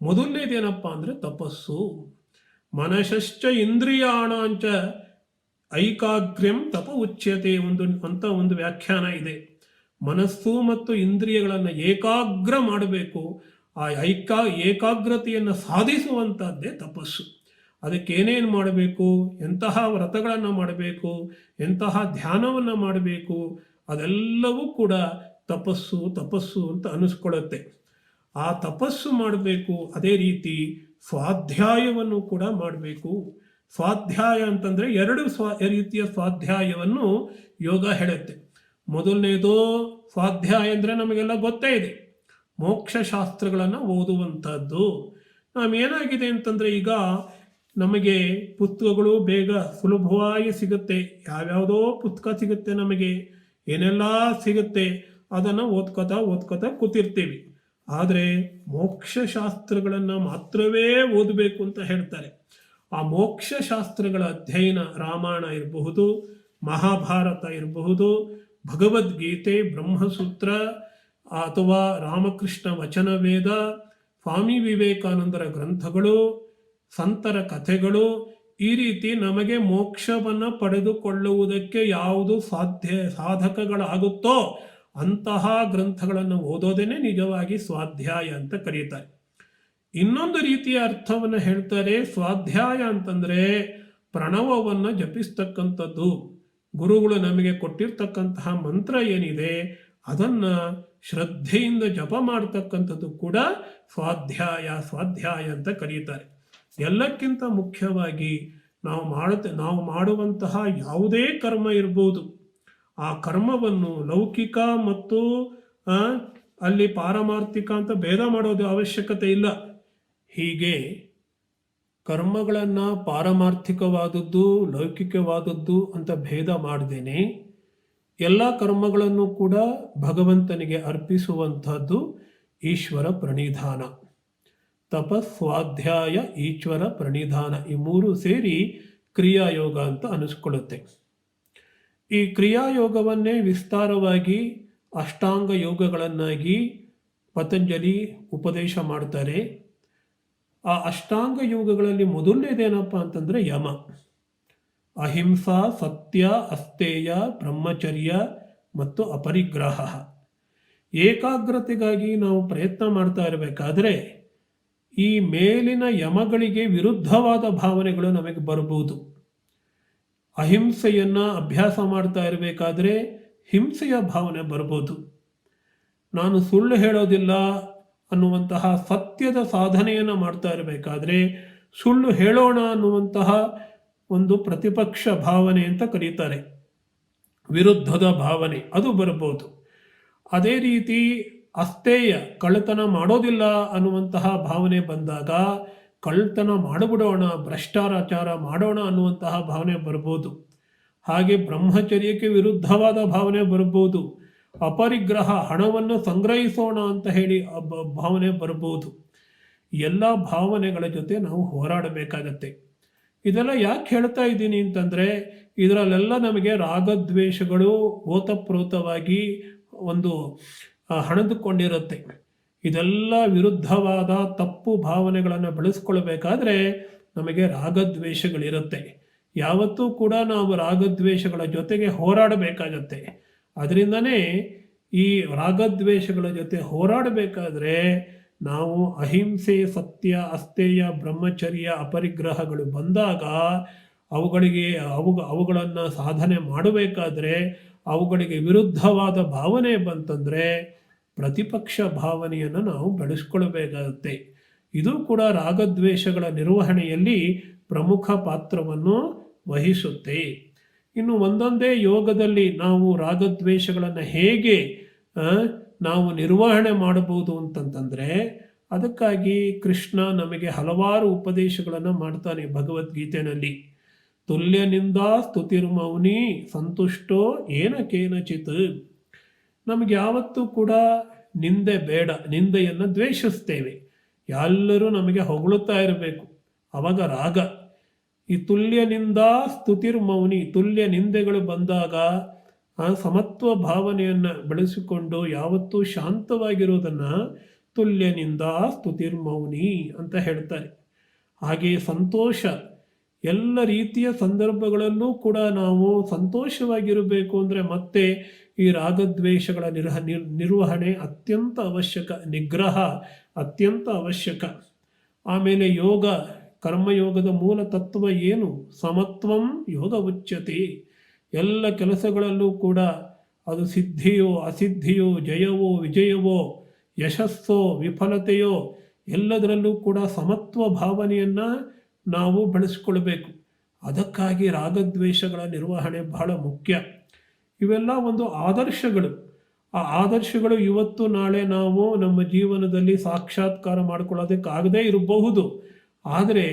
ಮೊದಲನೇದೇನಪ್ಪ ಅಂದರೆ ತಪಸ್ಸು. ಮನಶ್ಚ ಇಂದ್ರಿಯಾಣಾಂಚ ಐಕಾಗ್ರ್ಯಂ ತಪ ಉಚ್ಯತೆ ಅಂತ ಒಂದು ವ್ಯಾಖ್ಯಾನ ಇದೆ. ಮನಸ್ಸು ಮತ್ತು ಇಂದ್ರಿಯಗಳನ್ನು ಏಕಾಗ್ರ ಮಾಡಬೇಕು. ಆ ಏಕಾಗ್ರತೆಯನ್ನು ಸಾಧಿಸುವಂಥದ್ದೇ ತಪಸ್ಸು. ಅದಕ್ಕೇನೇನು ಮಾಡಬೇಕು, ಎಂತಹ ವ್ರತಗಳನ್ನು ಮಾಡಬೇಕು, ಎಂತಹ ಧ್ಯಾನವನ್ನು ಮಾಡಬೇಕು, ಅದೆಲ್ಲವೂ ಕೂಡ ತಪಸ್ಸು ಅಂತ ಅನ್ನಿಸ್ಕೊಳ್ಳುತ್ತೆ. ಆ ತಪಸ್ಸು ಮಾಡಬೇಕು. ಅದೇ ರೀತಿ ಸ್ವಾಧ್ಯಾಯವನ್ನು ಕೂಡ ಮಾಡಬೇಕು. ಸ್ವಾಧ್ಯಾಯ ಅಂತಂದರೆ 2 ರೀತಿಯ ಸ್ವಾಧ್ಯಾಯವನ್ನು ಯೋಗ ಹೇಳುತ್ತೆ. ಮೊದಲನೇದು ಸ್ವಾಧ್ಯಾಯ ಅಂದರೆ ನಮಗೆಲ್ಲ ಗೊತ್ತೇ ಇದೆ, ಮೋಕ್ಷಶಾಸ್ತ್ರಗಳನ್ನು ಓದುವಂಥದ್ದು. ನಾವೇನಾಗಿದೆ ಅಂತಂದರೆ ಈಗ ನಮಗೆ ಪುಸ್ತಕಗಳು ಬೇಗ ಸುಲಭವಾಗಿ ಸಿಗುತ್ತೆ. ಯಾವ್ಯಾವುದೋ ಪುಸ್ತಕ ಸಿಗುತ್ತೆ, ನಮಗೆ ಏನೆಲ್ಲ ಸಿಗುತ್ತೆ, ಅದನ್ನು ಓದ್ಕೋತಾ ಕೂತಿರ್ತೀವಿ. ಆದರೆ ಮೋಕ್ಷಶಾಸ್ತ್ರಗಳನ್ನು ಮಾತ್ರವೇ ಓದಬೇಕು ಅಂತ ಹೇಳ್ತಾರೆ. ಆ ಮೋಕ್ಷಶಾಸ್ತ್ರಗಳ ಅಧ್ಯಯನ ರಾಮಾಯಣ ಇರಬಹುದು, ಮಹಾಭಾರತ ಇರಬಹುದು, ಭಗವದ್ಗೀತೆ, ಬ್ರಹ್ಮಸೂತ್ರ, ಅಥವಾ ರಾಮಕೃಷ್ಣ ವಚನ ವೇದ, ಸ್ವಾಮಿ ವಿವೇಕಾನಂದರ ಗ್ರಂಥಗಳು, ಸಂತರ ಕಥೆಗಳು. ಈ ರೀತಿ ನಮಗೆ ಮೋಕ್ಷವನ್ನು ಪಡೆದುಕೊಳ್ಳುವುದಕ್ಕೆ ಯಾವುದು ಸಾಧಕಗಳಾಗುತ್ತೋ ಅಂತಹ ಗ್ರಂಥಗಳನ್ನು ಓದೋದೇನೆ ನಿಜವಾಗಿ ಸ್ವಾಧ್ಯಾಯ ಅಂತ ಕರೀತಾರೆ. ಇನ್ನೊಂದು ರೀತಿಯ ಅರ್ಥವನ್ನು ಹೇಳ್ತಾರೆ. ಸ್ವಾಧ್ಯಾಯ ಅಂತಂದರೆ ಪ್ರಣವವನ್ನು ಜಪಿಸ್ತಕ್ಕಂಥದ್ದು. ಗುರುಗಳು ನಮಗೆ ಕೊಟ್ಟಿರ್ತಕ್ಕಂತಹ ಮಂತ್ರ ಏನಿದೆ ಅದನ್ನು ಶ್ರದ್ಧೆಯಿಂದ ಜಪ ಮಾಡ್ತಕ್ಕಂಥದ್ದು ಕೂಡ ಸ್ವಾಧ್ಯಾಯ ಅಂತ ಕರೀತಾರೆ. ಎಲ್ಲಕ್ಕಿಂತ ಮುಖ್ಯವಾಗಿ ನಾವು ಮಾಡುವಂತಹ ಯಾವುದೇ ಕರ್ಮ ಇರ್ಬೋದು, ಆ ಕರ್ಮವನ್ನು ಲೌಕಿಕ ಮತ್ತು ಅಲ್ಲಿ ಪಾರಮಾರ್ಥಿಕ ಅಂತ ಭೇದ ಮಾಡೋದು ಅವಶ್ಯಕತೆ ಇಲ್ಲ. ಹೀಗೆ ಕರ್ಮಗಳನ್ನು ಪಾರಮಾರ್ಥಿಕವಾದದ್ದು, ಲೌಕಿಕವಾದದ್ದು ಅಂತ ಭೇದ ಮಾಡದೇನೆ ಎಲ್ಲ ಕರ್ಮಗಳನ್ನು ಕೂಡ ಭಗವಂತನಿಗೆ ಅರ್ಪಿಸುವಂಥದ್ದು ಈಶ್ವರ ಪ್ರಣಿಧಾನ. ತಪಸ್, ಸ್ವಾಧ್ಯಾಯ, ಈಶ್ವರ ಪ್ರಣಿಧಾನ ಈ ಮೂರು ಸೇರಿ ಕ್ರಿಯಾಯೋಗ ಅಂತ ಅನಿಸ್ಕೊಳ್ಳುತ್ತೆ. ಈ ಕ್ರಿಯಾಯೋಗವನ್ನೇ ವಿಸ್ತಾರವಾಗಿ ಅಷ್ಟಾಂಗ ಯೋಗಗಳನ್ನಾಗಿ ಪತಂಜಲಿ ಉಪದೇಶ ಮಾಡ್ತಾರೆ. ಆ ಅಷ್ಟಾಂಗ ಯೋಗಗಳಲ್ಲಿ ಮೊದಲನೇದೇನಪ್ಪ ಅಂತಂದರೆ ಯಮ. ಅಹಿಂಸಾ, ಸತ್ಯ, ಅಸ್ತೇಯ, ಬ್ರಹ್ಮಚರ್ಯ ಮತ್ತು ಅಪರಿಗ್ರಹ. ಏಕಾಗ್ರತೆಗಾಗಿ ನಾವು ಪ್ರಯತ್ನ ಮಾಡ್ತಾ ಇರಬೇಕಾದ್ರೆ ಈ ಮೇಲಿನ ಯಮಗಳಿಗೆ ವಿರುದ್ಧವಾದ ಭಾವನೆಗಳು ನಮಗೆ ಬರಬಹುದು. ಅಹಿಂಸೆಯನ್ನು ಅಭ್ಯಾಸ ಮಾಡ್ತಾ ಇರಬೇಕಾದ್ರೆ ಹಿಂಸೆಯ ಭಾವನೆ ಬರ್ಬೋದು. ನಾನು ಸುಳ್ಳು ಹೇಳೋದಿಲ್ಲ ಅನ್ನುವಂತಹ ಸತ್ಯದ ಸಾಧನೆಯನ್ನು ಮಾಡ್ತಾ ಇರಬೇಕಾದ್ರೆ ಸುಳ್ಳು ಹೇಳೋಣ ಅನ್ನುವಂತಹ ಒಂದು ಪ್ರತಿಪಕ್ಷ ಭಾವನೆ ಅಂತ ಕರೀತಾರೆ, ವಿರುದ್ಧದ ಭಾವನೆ, ಅದು ಬರ್ಬೋದು. ಅದೇ ರೀತಿ ಅಸ್ತೇಯ, ಕಳ್ಳತನ ಮಾಡೋದಿಲ್ಲ ಅನ್ನುವಂತಹ ಭಾವನೆ ಬಂದಾಗ ಕಳ್ಳತನ ಮಾಡಿಬಿಡೋಣ, ಭ್ರಷ್ಟಾಚಾರ ಮಾಡೋಣ ಅನ್ನುವಂತಹ ಭಾವನೆ ಬರ್ಬೋದು. ಹಾಗೆ ಬ್ರಹ್ಮಚರ್ಯಕ್ಕೆ ವಿರುದ್ಧವಾದ ಭಾವನೆ ಬರ್ಬೋದು. ಅಪರಿಗ್ರಹ, ಹಣವನ್ನು ಸಂಗ್ರಹಿಸೋಣ ಅಂತ ಹೇಳಿ ಭಾವನೆ ಬರ್ಬೋದು. ಎಲ್ಲ ಭಾವನೆಗಳ ಜೊತೆ ನಾವು ಹೋರಾಡಬೇಕಾಗತ್ತೆ. ಇದೆಲ್ಲ ಯಾಕೆ ಹೇಳ್ತಾ ಇದ್ದೀನಿ ಅಂತಂದರೆ ಇದರಲ್ಲೆಲ್ಲ ನಮಗೆ ರಾಗದ್ವೇಷಗಳು ಓತಪ್ರೋತವಾಗಿ ಒಂದು ಹಣದುಕೊಂಡಿರುತ್ತೆ. ಇದೆಲ್ಲ ವಿರುದ್ಧವಾದ ತಪ್ಪು ಭಾವನೆಗಳನ್ನು ಬೆಳೆಸ್ಕೊಳ್ಬೇಕಾದ್ರೆ ನಮಗೆ ರಾಗದ್ವೇಷಗಳಿರುತ್ತೆ. ಯಾವತ್ತೂ ಕೂಡ ನಾವು ರಾಗದ್ವೇಷಗಳ ಜೊತೆಗೆ ಹೋರಾಡಬೇಕಾಗತ್ತೆ. ಅದರಿಂದನೇ ಈ ರಾಗದ್ವೇಷಗಳ ಜೊತೆ ಹೋರಾಡಬೇಕಾದ್ರೆ ನಾವು ಅಹಿಂಸೆ, ಸತ್ಯ, ಅಸ್ತೇಯ, ಬ್ರಹ್ಮಚರ್ಯ, ಅಪರಿಗ್ರಹಗಳು ಬಂದಾಗ ಅವುಗಳನ್ನು ಸಾಧನೆ ಮಾಡಬೇಕಾದ್ರೆ ಅವುಗಳಿಗೆ ವಿರುದ್ಧವಾದ ಭಾವನೆ ಬಂತಂದರೆ ಪ್ರತಿಪಕ್ಷ ಭಾವನೆಯನ್ನು ನಾವು ಬೆಳೆಸ್ಕೊಳ್ಬೇಕಾಗತ್ತೆ. ಇದು ಕೂಡ ರಾಗದ್ವೇಷಗಳ ನಿರ್ವಹಣೆಯಲ್ಲಿ ಪ್ರಮುಖ ಪಾತ್ರವನ್ನು ವಹಿಸುತ್ತೆ. ಇನ್ನು ಒಂದೊಂದೇ ಯೋಗದಲ್ಲಿ ನಾವು ರಾಗದ್ವೇಷಗಳನ್ನು ಹೇಗೆ ನಾವು ನಿರ್ವಹಣೆ ಮಾಡಬಹುದು ಅಂತಂತಂದರೆ ಅದಕ್ಕಾಗಿ ಕೃಷ್ಣ ನಮಗೆ ಹಲವಾರು ಉಪದೇಶಗಳನ್ನು ಮಾಡ್ತಾನೆ ಭಗವದ್ಗೀತೆಯಲ್ಲಿ. ತುಲ್ಯನಿಂದ ಸ್ತುತಿರ್ಮೌನಿ ಸಂತುಷ್ಟೋ ಏನ ಕೇನಚಿತ್. ನಮಗೆ ಯಾವತ್ತೂ ಕೂಡ ನಿಂದೆ ಬೇಡ, ನಿಂದೆಯನ್ನು ದ್ವೇಷಿಸ್ತೇವೆ. ಎಲ್ಲರೂ ನಮಗೆ ಹೊಗಳುತ್ತಾ ಇರಬೇಕು, ಅವಾಗ ರಾಗ. ಈ ತುಲ್ಯನಿಂದ ಸ್ತುತಿರ್ಮೌನಿ, ತುಲ್ಯ ನಿಂದೆಗಳು ಬಂದಾಗ ಆ ಸಮತ್ವ ಭಾವನೆಯನ್ನು ಬೆಳೆಸಿಕೊಂಡು ಯಾವತ್ತೂ ಶಾಂತವಾಗಿರೋದನ್ನು ತುಲ್ಯನಿಂದ ಸ್ತುತಿರ್ಮೌನಿ ಅಂತ ಹೇಳ್ತಾರೆ. ಹಾಗೆ ಸಂತೋಷ, ಎಲ್ಲ ರೀತಿಯ ಸಂದರ್ಭಗಳಲ್ಲೂ ಕೂಡ ನಾವು ಸಂತೋಷವಾಗಿರಬೇಕು ಅಂದರೆ ಮತ್ತೆ ಈ ರಾಗದ್ವೇಷಗಳ ನಿರ್ವಹಣೆ ಅತ್ಯಂತ ಅವಶ್ಯಕ, ನಿಗ್ರಹ ಅತ್ಯಂತ ಅವಶ್ಯಕ. ಆಮೇಲೆ ಯೋಗ, ಕರ್ಮಯೋಗದ ಮೂಲ ತತ್ವ ಏನು? ಸಮತ್ವಂ ಯೋಗ ಉಚ್ಯತೆ. ಎಲ್ಲ ಕೆಲಸಗಳಲ್ಲೂ ಕೂಡ ಅದು ಸಿದ್ಧಿಯೋ ಅಸಿದ್ಧಿಯೋ, ಜಯವೋ ವಿಜಯವೋ, ಯಶಸ್ಸೋ ವಿಫಲತೆಯೋ, ಎಲ್ಲದರಲ್ಲೂ ಕೂಡ ಸಮತ್ವ ಭಾವನೆಯನ್ನು ನಾವು ಬೆಳೆಸ್ಕೊಳ್ಬೇಕು. ಅದಕ್ಕಾಗಿ ರಾಗದ್ವೇಷಗಳ ನಿರ್ವಹಣೆ ಬಹಳ ಮುಖ್ಯ. ಇವೆಲ್ಲ ಒಂದು ಆದರ್ಶಗಳು. ಆ ಆದರ್ಶಗಳು ಇವತ್ತು ನಾಳೆ ನಾವು ನಮ್ಮ ಜೀವನದಲ್ಲಿ ಸಾಕ್ಷಾತ್ಕಾರ ಮಾಡಿಕೊಳ್ಳೋದಕ್ಕಾಗದೇ ಇರಬಹುದು. ಆದರೆ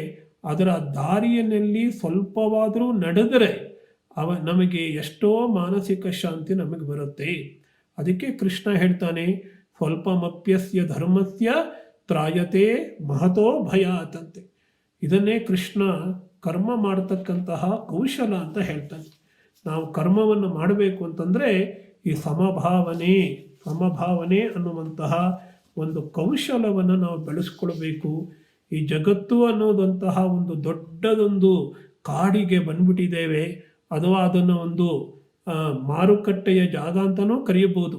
ಅದರ ದಾರಿಯಲ್ಲಿ ಸ್ವಲ್ಪವಾದರೂ ನಡೆದರೆ ನಮಗೆ ಎಷ್ಟೋ ಮಾನಸಿಕ ಶಾಂತಿ ನಮಗೆ ಬರುತ್ತೆ. ಅದಕ್ಕೆ ಕೃಷ್ಣ ಹೇಳ್ತಾನೆ, ಸ್ವಲ್ಪಮಪ್ಯಸ್ಯ ಧರ್ಮಸ್ಯ ತ್ರಾಯತೆ ಮಹತೋ ಭಯಾತಂತೆ. ಇದನ್ನೇ ಕೃಷ್ಣ ಕರ್ಮ ಮಾಡತಕ್ಕಂತಹ ಕೌಶಲ ಅಂತ ಹೇಳ್ತಾನೆ. ನಾವು ಕರ್ಮವನ್ನು ಮಾಡಬೇಕು ಅಂತಂದರೆ ಈ ಸಮಭಾವನೆ ಅನ್ನುವಂತಹ ಒಂದು ಕೌಶಲವನ್ನು ನಾವು ಬೆಳೆಸ್ಕೊಳ್ಬೇಕು. ಈ ಜಗತ್ತು ಅನ್ನೋದಂತಹ ಒಂದು ದೊಡ್ಡದೊಂದು ಕಾಡಿಗೆ ಬಂದ್ಬಿಟ್ಟಿದ್ದೇವೆ, ಅಥವಾ ಅದನ್ನು ಒಂದು ಮಾರುಕಟ್ಟೆಯ ಜಾಗ ಅಂತಲೂ ಕರೆಯಬಹುದು.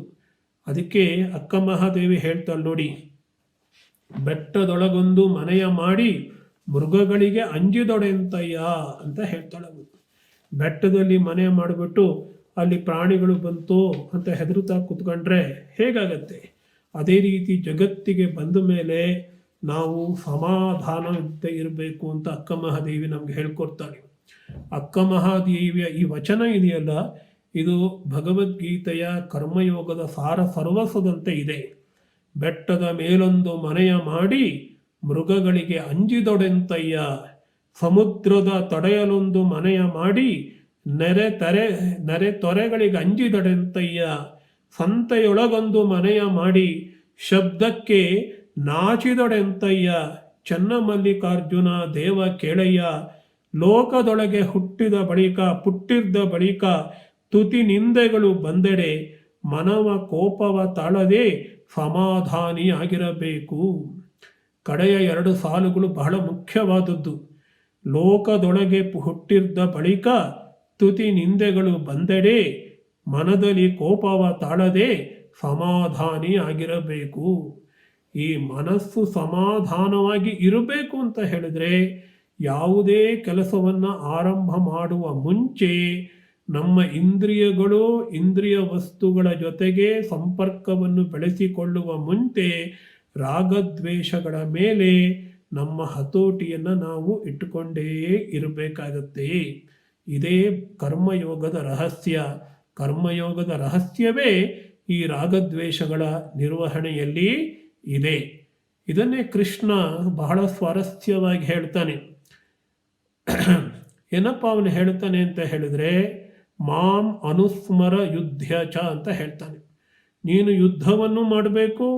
ಅದಕ್ಕೆ ಅಕ್ಕ ಮಹಾದೇವಿ ಹೇಳ್ತಾಳೆ ನೋಡಿ, ಬೆಟ್ಟದೊಳಗೊಂದು ಮನೆಯ ಮಾಡಿ ಮೃಗಗಳಿಗೆ ಅಂಜಿದೊಡೆಂತಯ್ಯ ಅಂತ ಹೇಳ್ತಾಳೆ. ಬೆಟ್ಟದಲ್ಲಿ ಮನೆ ಮಾಡಿಬಿಟ್ಟು ಅಲ್ಲಿ ಪ್ರಾಣಿಗಳು ಬಂತು ಅಂತ ಹೆದರುತ್ತಾ ಕೂತ್ಕೊಂಡ್ರೆ ಹೇಗಾಗತ್ತೆ? ಅದೇ ರೀತಿ ಜಗತ್ತಿಗೆ ಬಂದ ಮೇಲೆ ನಾವು ಸಮಾಧಾನವಂತೆ ಇರಬೇಕು ಅಂತ ಅಕ್ಕ ಮಹಾದೇವಿ ನಮ್ಗೆ ಹೇಳ್ಕೊಡ್ತಾಳೆ. ಅಕ್ಕ ಮಹಾದೇವಿಯ ಈ ವಚನ ಇದೆಯಲ್ಲ, ಇದು ಭಗವದ್ಗೀತೆಯ ಕರ್ಮಯೋಗದ ಸಾರ ಸರ್ವಸ್ವದಂತೆ ಇದೆ. ಬೆಟ್ಟದ ಮೇಲೊಂದು ಮನೆಯ ಮಾಡಿ ಮೃಗಗಳಿಗೆ ಅಂಜಿದೊಡೆಂತಯ್ಯ, ಸಮುದ್ರದ ತಡೆಯಲೊಂದು ಮನೆಯ ಮಾಡಿ ನೆರೆ ತೊರೆಗಳಿಗೆ ಅಂಜಿದೊಡೆಂತಯ್ಯ, ಸಂತೆಯೊಳಗೊಂದು ಮನೆಯ ಮಾಡಿ ಶಬ್ದಕ್ಕೆ ನಾಚಿದೊಡೆಂತಯ್ಯ, ಚನ್ನಮಲ್ಲಿಕಾರ್ಜುನ ದೇವ ಕೇಳಯ್ಯ, ಲೋಕದೊಳಗೆ ಪುಟ್ಟಿದ್ದ ಬಳಿಕ ತುತಿ ನಿಂದೆಗಳು ಬಂದೆಡೆ ಮನವ ಕೋಪವ ತಾಳದೆ ಸಮಾಧಾನಿಯಾಗಿರಬೇಕು. ಕಡೆಯ 2 ಸಾಲುಗಳು ಬಹಳ ಮುಖ್ಯವಾದದ್ದು. ಲೋಕದೊಳಗೆ ಹುಟ್ಟಿದ್ದ ಬಳಿಕ ತುತಿ ನಿಂದೆಗಳು ಬಂದೆಡೆ ಮನದಲ್ಲಿ ಕೋಪವ ತಾಳದೆ ಸಮಾಧಾನಿಯಾಗಿರಬೇಕು. ಈ ಮನಸ್ಸು ಸಮಾಧಾನವಾಗಿ ಇರಬೇಕು ಅಂತ ಹೇಳಿದ್ರೆ, ಯಾವುದೇ ಕೆಲಸವನ್ನು ಆರಂಭ ಮಾಡುವ ಮುಂಚೆ ನಮ್ಮ ಇಂದ್ರಿಯಗಳು ಇಂದ್ರಿಯ ವಸ್ತುಗಳ ಜೊತೆಗೆ ಸಂಪರ್ಕವನ್ನು ಬೆಳೆಸಿಕೊಳ್ಳುವ ಮುಂಚೆ ರಾಗದ್ವೇಷಗಳ ಮೇಲೆ ನಮ್ಮ ಹತೋಟಿಯನ್ನು ನಾವು ಇಟ್ಟುಕೊಂಡೇ ಇರಬೇಕಾಗತ್ತೆ. ಇದೇ ಕರ್ಮಯೋಗದ ರಹಸ್ಯ. ಕರ್ಮಯೋಗದ ರಹಸ್ಯವೇ ಈ ರಾಗದ್ವೇಷಗಳ ನಿರ್ವಹಣೆಯಲ್ಲಿ ಇದೆ. ಇದನ್ನೇ ಕೃಷ್ಣ ಬಹಳ ಸ್ವಾರಸ್ಯವಾಗಿ ಹೇಳ್ತಾನೆ. ಏನಪ್ಪ ಅವನು ಹೇಳ್ತಾನೆ ಅಂತ ಹೇಳಿದ್ರೆ, ಮಾಂ ಅನುಸ್ಮರ ಯುದ್ಧ ಅಂತ ಹೇಳ್ತಾನೆ. ನೀನು ಯುದ್ಧವನ್ನು ಮಾಡಬೇಕು,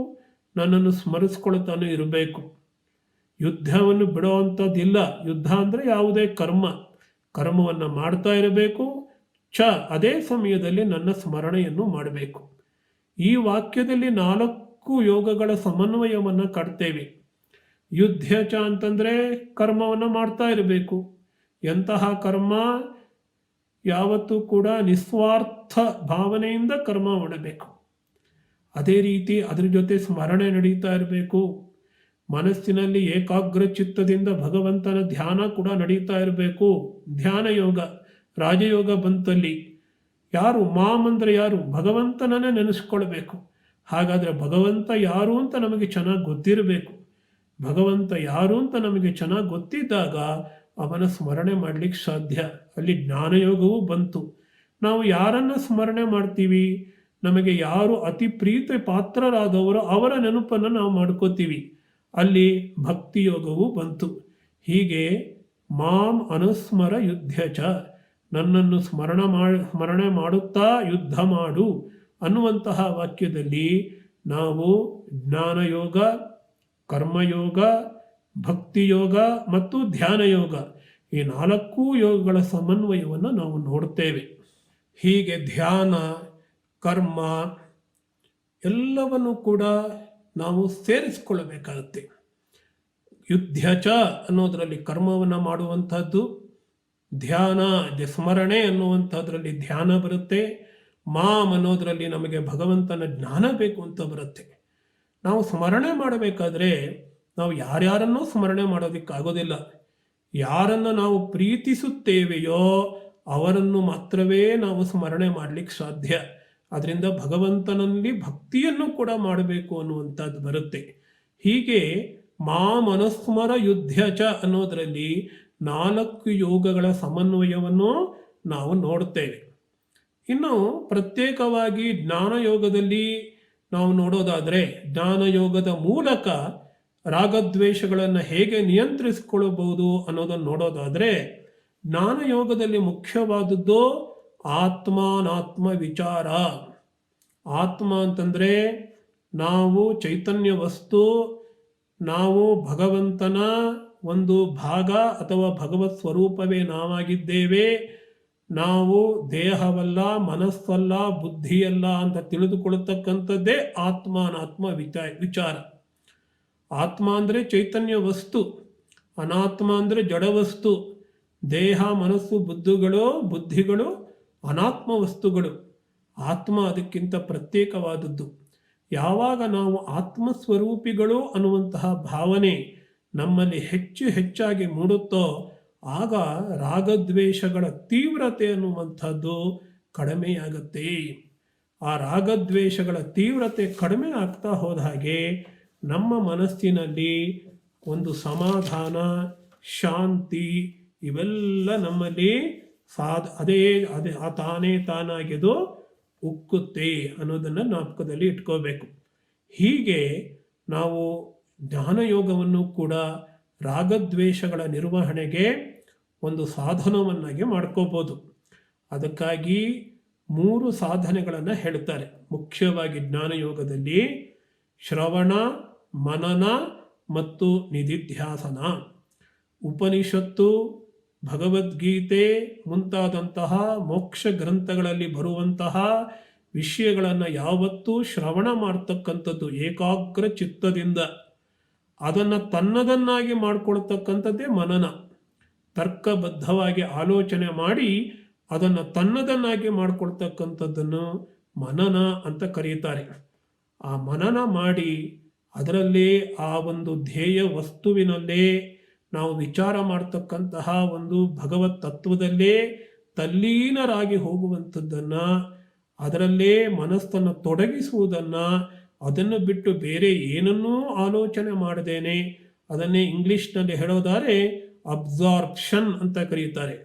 ನನ್ನನ್ನು ಸ್ಮರಿಸ್ಕೊಳ್ತಾನೆ ಇರಬೇಕು. ಯುದ್ಧವನ್ನು ಬಿಡುವಂಥದ್ದಿಲ್ಲ. ಯುದ್ಧ ಅಂದರೆ ಯಾವುದೇ ಕರ್ಮವನ್ನು ಮಾಡ್ತಾ ಇರಬೇಕು. ಅದೇ ಸಮಯದಲ್ಲಿ ನನ್ನ ಸ್ಮರಣೆಯನ್ನು ಮಾಡಬೇಕು. ಈ ವಾಕ್ಯದಲ್ಲಿ 4 ಯೋಗಗಳ ಸಮನ್ವಯವನ್ನು ಕಾಡ್ತೇವೆ. ಯುದ್ಧ ಅಂತಂದರೆ ಕರ್ಮವನ್ನು ಮಾಡ್ತಾ ಇರಬೇಕು. ಎಂತಹ ಕರ್ಮ? ಯಾವತ್ತೂ ಕೂಡ ನಿಸ್ವಾರ್ಥ ಭಾವನೆಯಿಂದ ಕರ್ಮ ಮಾಡಬೇಕು. ಅದೇ ರೀತಿ ಅದ್ರ ಜೊತೆ ಸ್ಮರಣೆ ನಡೀತಾ ಇರಬೇಕು. ಮನಸ್ಸಿನಲ್ಲಿ ಏಕಾಗ್ರ ಚಿತ್ತದಿಂದ ಭಗವಂತನ ಧ್ಯಾನ ಕೂಡ ನಡೀತಾ ಇರಬೇಕು. ಧ್ಯಾನ ಯೋಗ, ರಾಜಯೋಗ ಬಂತಲ್ಲಿ ಯಾರು? ಮಾಮ್ ಅಂದರೆ ಯಾರು? ಭಗವಂತನನ್ನೇ ನೆನೆಸ್ಕೊಳ್ಬೇಕು. ಹಾಗಾದರೆ ಭಗವಂತ ಯಾರು ಅಂತ ನಮಗೆ ಚೆನ್ನಾಗಿ ಗೊತ್ತಿರಬೇಕು. ಭಗವಂತ ಯಾರು ಅಂತ ನಮಗೆ ಚೆನ್ನಾಗಿ ಗೊತ್ತಿದ್ದಾಗ ಅವನ ಸ್ಮರಣೆ ಮಾಡಲಿಕ್ಕೆ ಸಾಧ್ಯ. ಅಲ್ಲಿ ಜ್ಞಾನಯೋಗವೂ ಬಂತು. ನಾವು ಯಾರನ್ನು ಸ್ಮರಣೆ ಮಾಡ್ತೀವಿ? ನಮಗೆ ಯಾರು ಅತಿ ಪ್ರೀತಿ ಪಾತ್ರರಾದವರು ಅವರ ನೆನಪನ್ನು ನಾವು ಮಾಡ್ಕೋತೀವಿ. ಅಲ್ಲಿ ಭಕ್ತಿಯೋಗವೂ ಬಂತು. ಹೀಗೆ ಮಾಂ ಅನುಸ್ಮರ ಯುದ್ಧ ನನ್ನನ್ನು ಸ್ಮರಣೆ ಮಾಡುತ್ತಾ ಯುದ್ಧ ಮಾಡು ಅನ್ನುವಂತಹ ವಾಕ್ಯದಲ್ಲಿ ನಾವು ಜ್ಞಾನಯೋಗ, ಕರ್ಮಯೋಗ, ಭಕ್ತಿಯೋಗ ಮತ್ತು ಧ್ಯಾನಯೋಗ ಈ 4 ಯೋಗಗಳ ಸಮನ್ವಯವನ್ನು ನಾವು ನೋಡ್ತೇವೆ. ಹೀಗೆ ಧ್ಯಾನ, ಕರ್ಮ ಎಲ್ಲವನ್ನು ಕೂಡ ನಾವು ಸೇರಿಸಿಕೊಳ್ಳಬೇಕಾಗುತ್ತೆ. ಯುದ್ಧ ಅನ್ನೋದರಲ್ಲಿ ಕರ್ಮವನ್ನು ಮಾಡುವಂಥದ್ದು, ಧ್ಯಾನ ಸ್ಮರಣೆ ಅನ್ನುವಂಥದ್ರಲ್ಲಿ ಧ್ಯಾನ ಬರುತ್ತೆ, ಮಾಮ್ ಅನ್ನೋದರಲ್ಲಿ ನಮಗೆ ಭಗವಂತನ ಜ್ಞಾನ ಬೇಕು ಅಂತ ಬರುತ್ತೆ. ನಾವು ಸ್ಮರಣೆ ಮಾಡಬೇಕಾದ್ರೆ ನಾವು ಯಾರ್ಯಾರನ್ನೂ ಸ್ಮರಣೆ ಮಾಡೋದಕ್ಕಾಗೋದಿಲ್ಲ. ಯಾರನ್ನು ನಾವು ಪ್ರೀತಿಸುತ್ತೇವೆಯೋ ಅವರನ್ನು ಮಾತ್ರವೇ ನಾವು ಸ್ಮರಣೆ ಮಾಡಲಿಕ್ಕೆ ಸಾಧ್ಯ. ಅದರಿಂದ ಭಗವಂತನಲ್ಲಿ ಭಕ್ತಿಯನ್ನು ಕೂಡ ಮಾಡಬೇಕು ಅನ್ನುವಂಥದ್ದು ಬರುತ್ತೆ. ಹೀಗೆ ಮಾಂ ಅನುಸ್ಮರ ಯುದ್ಧ ಅನ್ನೋದರಲ್ಲಿ 4 ಯೋಗಗಳ ಸಮನ್ವಯವನ್ನು ನಾವು ನೋಡ್ತೇವೆ. ಇನ್ನು ಪ್ರತ್ಯೇಕವಾಗಿ ಜ್ಞಾನಯೋಗದಲ್ಲಿ ನಾವು ನೋಡೋದಾದರೆ, ಜ್ಞಾನಯೋಗದ ಮೂಲಕ ರಾಗದ್ವೇಷಗಳನ್ನು ಹೇಗೆ ನಿಯಂತ್ರಿಸಿಕೊಳ್ಳಬಹುದು ಅನ್ನೋದನ್ನು ನೋಡೋದಾದರೆ, ಜ್ಞಾನಯೋಗದಲ್ಲಿ ಮುಖ್ಯವಾದದ್ದು ಆತ್ಮಾನಾತ್ಮ ವಿಚಾರ. ಆತ್ಮ ಅಂತಂದರೆ ನಾವು ಚೈತನ್ಯ ವಸ್ತು, ನಾವು ಭಗವಂತನ ಒಂದು ಭಾಗ ಅಥವಾ ಭಗವತ್ ಸ್ವರೂಪವೇ ನಾವಾಗಿದ್ದೇವೆ. ನಾವು ದೇಹವಲ್ಲ, ಮನಸ್ಸಲ್ಲ, ಬುದ್ಧಿಯಲ್ಲ ಅಂತ ತಿಳಿದುಕೊಳ್ಳತಕ್ಕಂಥದ್ದೇ ಆತ್ಮಾನಾತ್ಮ ವಿಚಾರ. ಆತ್ಮ ಅಂದರೆ ಚೈತನ್ಯ ವಸ್ತು, ಅನಾತ್ಮ ಅಂದರೆ ಜಡವಸ್ತು. ದೇಹ, ಮನಸ್ಸು, ಬುದ್ಧಿಗಳು ಅನಾತ್ಮ ವಸ್ತುಗಳು. ಆತ್ಮ ಅದಕ್ಕಿಂತ ಪ್ರತ್ಯೇಕವಾದದ್ದು. ಯಾವಾಗ ನಾವು ಆತ್ಮಸ್ವರೂಪಿಗಳು ಅನ್ನುವಂತಹ ಭಾವನೆ ನಮ್ಮಲ್ಲಿ ಹೆಚ್ಚಾಗಿ ಮೂಡುತ್ತೋ ಆಗ ರಾಗದ್ವೇಷಗಳ ತೀವ್ರತೆ ಅನ್ನುವಂಥದ್ದು ಕಡಿಮೆಯಾಗತ್ತೆ. ಆ ರಾಗದ್ವೇಷಗಳ ತೀವ್ರತೆ ಕಡಿಮೆ ಆಗ್ತಾ ಹೋದ ಹಾಗೆ ನಮ್ಮ ಮನಸ್ಸಿನಲ್ಲಿ ಒಂದು ಸಮಾಧಾನ, ಶಾಂತಿ ಇವೆಲ್ಲ ನಮ್ಮಲ್ಲಿ ಅದೇ ತಾನಾಗಿದು ಉಕ್ಕುತ್ತೆ ಅನ್ನೋದನ್ನು ಜ್ಞಾಪಕದಲ್ಲಿ ಇಟ್ಕೋಬೇಕು. ಹೀಗೆ ನಾವು ಜ್ಞಾನಯೋಗವನ್ನು ಕೂಡ ರಾಗದ್ವೇಷಗಳ ನಿರ್ವಹಣೆಗೆ ಒಂದು ಸಾಧನವನ್ನಾಗಿ ಮಾಡ್ಕೋಬೋದು. ಅದಕ್ಕಾಗಿ 3 ಸಾಧನೆಗಳನ್ನು ಹೇಳ್ತಾರೆ. ಮುಖ್ಯವಾಗಿ ಜ್ಞಾನಯೋಗದಲ್ಲಿ ಶ್ರವಣ, ಮನನ ಮತ್ತು ನಿಧಿಧ್ಯಾಸನ. ಉಪನಿಷತ್ತು, ಭಗವದ್ಗೀತೆ ಮುಂತಾದಂತಹ ಮೋಕ್ಷ ಗ್ರಂಥಗಳಲ್ಲಿ ಬರುವಂತಹ ವಿಷಯಗಳನ್ನು ಯಾವತ್ತೂ ಶ್ರವಣ ಮಾಡ್ತಕ್ಕಂಥದ್ದು ಏಕಾಗ್ರ ಚಿತ್ತದಿಂದ. ಅದನ್ನು ತನ್ನದನ್ನಾಗಿ ಮಾಡಿಕೊಳ್ತಕ್ಕಂಥದ್ದೇ ಮನನ. ತರ್ಕಬದ್ಧವಾಗಿ ಆಲೋಚನೆ ಮಾಡಿ ಅದನ್ನು ತನ್ನದನ್ನಾಗಿ ಮಾಡಿಕೊಳ್ತಕ್ಕಂಥದ್ದನ್ನು ಮನನ ಅಂತ ಕರೀತಾರೆ. ಆ ಮನನ ಮಾಡಿ ಅದರಲ್ಲೇ ಆ ಒಂದು ಧ್ಯೇಯ ವಸ್ತುವಿನಲ್ಲೇ ನಾವು ವಿಚಾರ ಮಾಡ್ತಕ್ಕಂತಹ ಒಂದು ಭಗವತ್ ತತ್ವದಲ್ಲೇ ತಲ್ಲೀನರಾಗಿ ಹೋಗುವಂಥದ್ದನ್ನು, ಅದರಲ್ಲೇ ಮನಸ್ಸನ್ನು ತೊಡಗಿಸುವುದನ್ನು, ಅದನ್ನು ಬಿಟ್ಟು ಬೇರೆ ಏನನ್ನೂ ಆಲೋಚನೆ ಮಾಡದೇನೆ, ಅದನ್ನೇ ಇಂಗ್ಲೀಷ್ನಲ್ಲಿ ಹೇಳೋದಾದರೆ ಅಬ್ಸಾರ್ಪ್ಷನ್ ಅಂತ ಕರೀತಾರೆ.